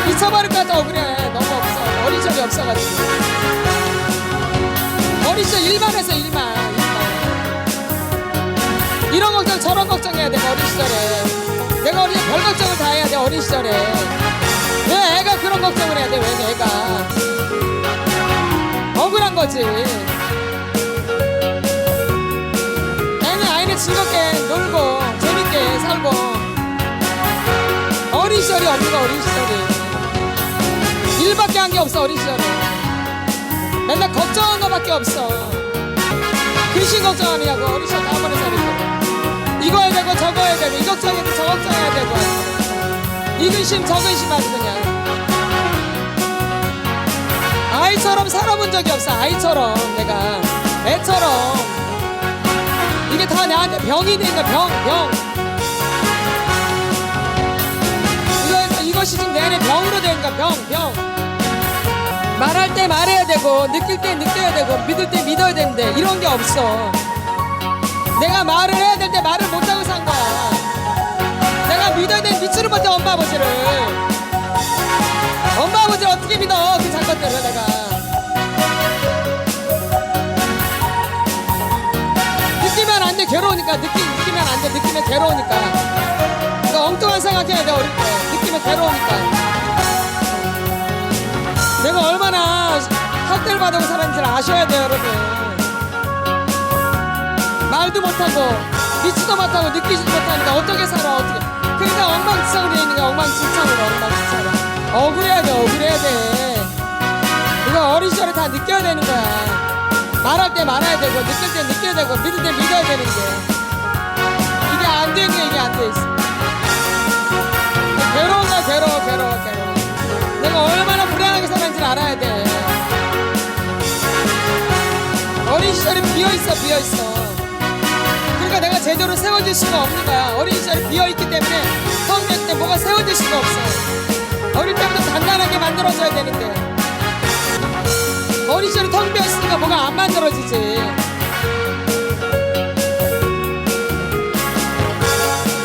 미쳐버릴 것 같아. 억울해. 너무 없어. 어린 시절이 없어가지고. 어린 시절 일만해서 일만. 이런 걱정 저런 걱정해야 돼. 어린 시절에 내가 어린 시절 별 걱정을 다 해야 돼. 어린 시절에 왜 애가 그런 걱정을 해야 돼. 왜 애가 억울한 거지. 애는 즐겁게 놀고 재밌게 살고. 어린 시절이 없는 거야. 어린 시절이 일밖에 한 게 없어. 어린 시절에 맨날 걱정한 거밖에 없어. 근심 걱정하느냐고. 어린 시절 다음번에 살았거든. 이거 해야 되고 저거 해야 되고 이 걱정해야 되고 저 걱정해야 되고 이 근심 저 근심 아주 그냥 아이처럼 살아본 적이 없어. 아이처럼 내가 애처럼 이게 다 나한테 병이 되니까 병 이것이 지금 내 안에 병으로 되니까 병 말할 때 말해야 되고 느낄 때 느껴야 되고 믿을 때 믿어야 되는데 이런 게 없어. 내가 말을 해야 될 때 말을 못하고 산 거야. 내가 믿어야 되는 믿지를 못해. 엄마 아버지를 어떻게 믿어. 그 잘못대로 내가 느끼면 안 돼. 괴로우니까 느끼면 안 돼. 느끼면 괴로우니까. 너 엉뚱한 생각해야 돼. 어릴 때 느끼면 괴로우니까. 내가 얼마나 학대를 받아고 살았는지를 아셔야 돼요 여러분. 말도 못하고 믿지도 못하고 느끼지도 못하니까 어떻게 살아. 어떻게. 그러니까 엉망진창으로 있는 거야. 엉망진창으로. 억울해야 돼. 이거 어린 시절에 다 느껴야 되는 거야. 말할 때 말해야 되고 느낄 때 느껴야 되고 믿을 때 믿어야 되는 게 이게 안 되는 게 이게 안 돼 있어. 괴로운 거야. 괴로워. 내가 얼마나 불행하게 살았는지 알아야 돼. 어린 시절에 비어있어. 그러니까 내가 제대로 세워질 수가 없는 거야. 어린 시절에 비어있기 때문에 성령 때 뭐가 세워질 수가 없어. 어릴 때부터 단단하게 만들어져야 되는데 어린 시절에 텅 비어있으니까 뭐가 안 만들어지지.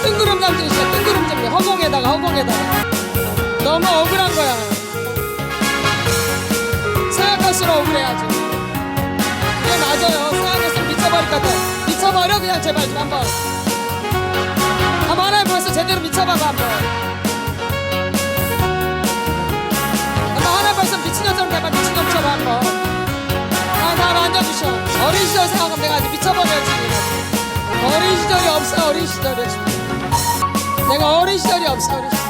뜬구름 잠들이 있어. 뜬구름 잠들. 허공에다가 너무 억울한 거야. 생각할수록 억울해 아주. 그게 맞아요. 생각할수록 미쳐버릴 것 같아. 미쳐버려 그냥 제발 좀 한번 하나님 벌써 제대로 미쳐봐봐 한번 하나님 벌써 미친년처럼 대박 미친년 쳐봐 한번. 나 만져주셔. 어린 시절 생각하면 내가 아주 미쳐버려 지금. 어린 시절이 없어. 어린 시절이 지금 내가 어린 시절이 없어. 어린 시절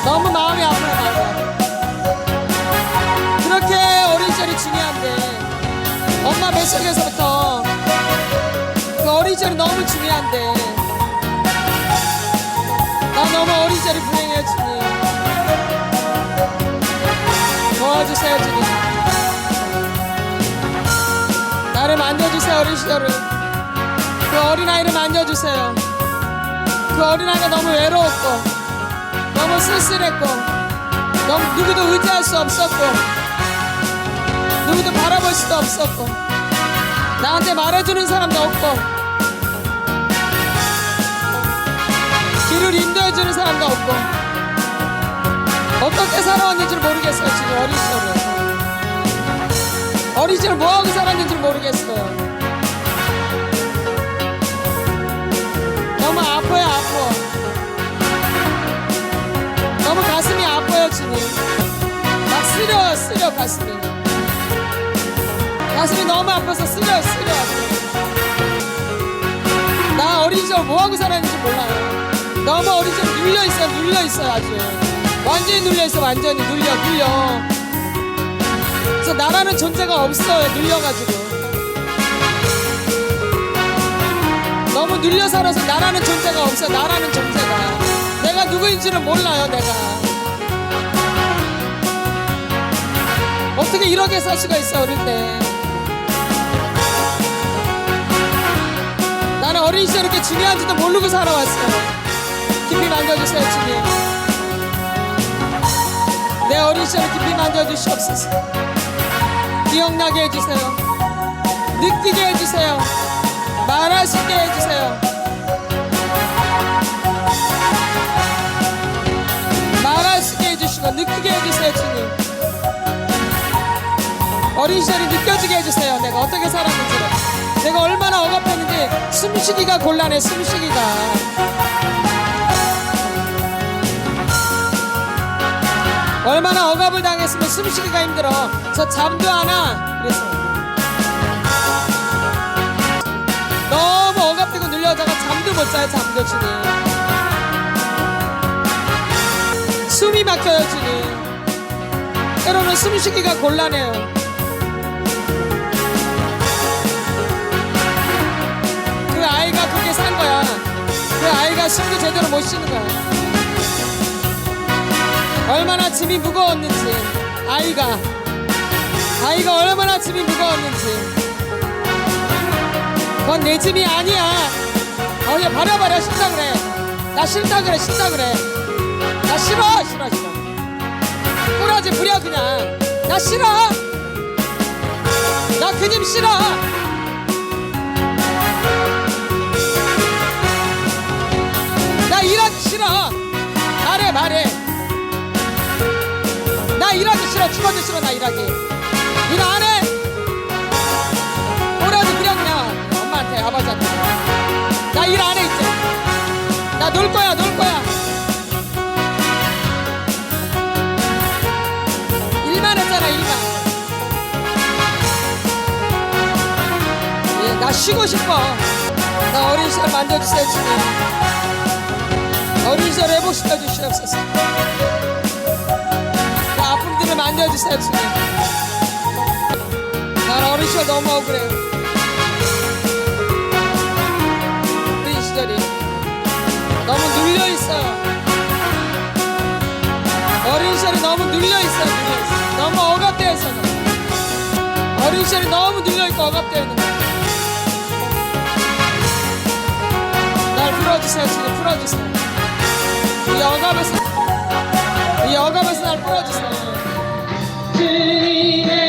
너무 마음이 아프네. 마음이. 그렇게 어린 시절이 중요한데 엄마 뱃속에서부터 그 어린 시절이 너무 중요한데 나 너무 어린 시절이 불행해요 주님. 도와주세요 주님. 나를 만져주세요. 어린 시절을 그 어린아이를 만져주세요. 그 어린아이가 너무 외로웠고 너무 쓸쓸했고 너무 누구도 의지할 수 없었고 누구도 바라볼 수도 없었고 나한테 말해주는 사람도 없고 길을 인도해주는 사람도 없고 어떻게 살아왔는지 모르겠어요. 지금 어린 시절에 어린 시절 뭐하고 살았는지 모르겠어요. 너무 아파요. 아파. 너무 가슴이 아파요 주님. 막 쓰려 가슴이 너무 아파서 쓰려. 나 어린 시절 뭐하고 살았는지 몰라요. 너무 어린 시절 눌려있어요 아주. 완전히 눌려있어. 완전히 눌려. 그래서 나라는 존재가 없어요. 눌려가지고 너무 눌려 살아서 나라는 존재가 없어. 나라는 존재가 내가 누구인지를 몰라요. 내가 어떻게 이렇게 살 수가 있어. 어릴 때 나는 어린 시절 이렇게 중요한지도 모르고 살아왔어요. 깊이 만져주세요 주님. 내 어린 시절 깊이 만져주시옵소서. 기억나게 해주세요. 느끼게 해주세요. 말할 수 있게 해주세요. 말할 수 있게 해주시고 느끼게 해주세요 주님. 어린 시절이 느껴지게 해주세요. 내가 어떻게 살았는지를. 내가 얼마나 억압했는지 숨쉬기가 곤란해. 숨쉬기가 얼마나 억압을 당했으면 숨쉬기가 힘들어. 저 잠도 안 와. 그래서 너무 억압되고 눌려다가 잠도 못 자요. 잠도 주님. 숨이 막혀요 주님. 때로는 숨쉬기가 곤란해요. 그 아이가 그렇게 산 거야. 그 아이가 숨도 제대로 못 쉬는 거야. 얼마나 짐이 무거웠는지. 아이가 얼마나 짐이 무거웠는지. 그건 내 짐이 아니야. 그냥 버려버려. 싫다 그래. 나 싫다 그래. 나 싫어. 꾸러지 부려 그냥. 나 싫어. 나 그 짐 싫어. 나 일하기 싫어. 말해. 나 일하기 싫어. 죽어도 싫어. 나 일하기. 일 안 해. 꾸러지 부려 그냥. 엄마한테 아버지한테. 나 일 안 해 이제. 나 놀 거야. 일만 했잖아. 예, 나 쉬고 싶어. 나 어린 시절 만져주세요 주님. 어린 시절 회복시켜 주시옵소서. 나 아픔들을 만져주세요 주님. 난 어린 시절 너무 억울해요. 어린 시절이 너무 눌려있어요. 어린 시절이 너무 눌려있어요. 눌려있어. 너무 억압되어 있어요. 어린 시절이 너무 눌려있고 억압되어 있는 거예요. 날 풀어주세요. 지금 풀어주세요. 이 억압에서 날 풀어주세요. 주님의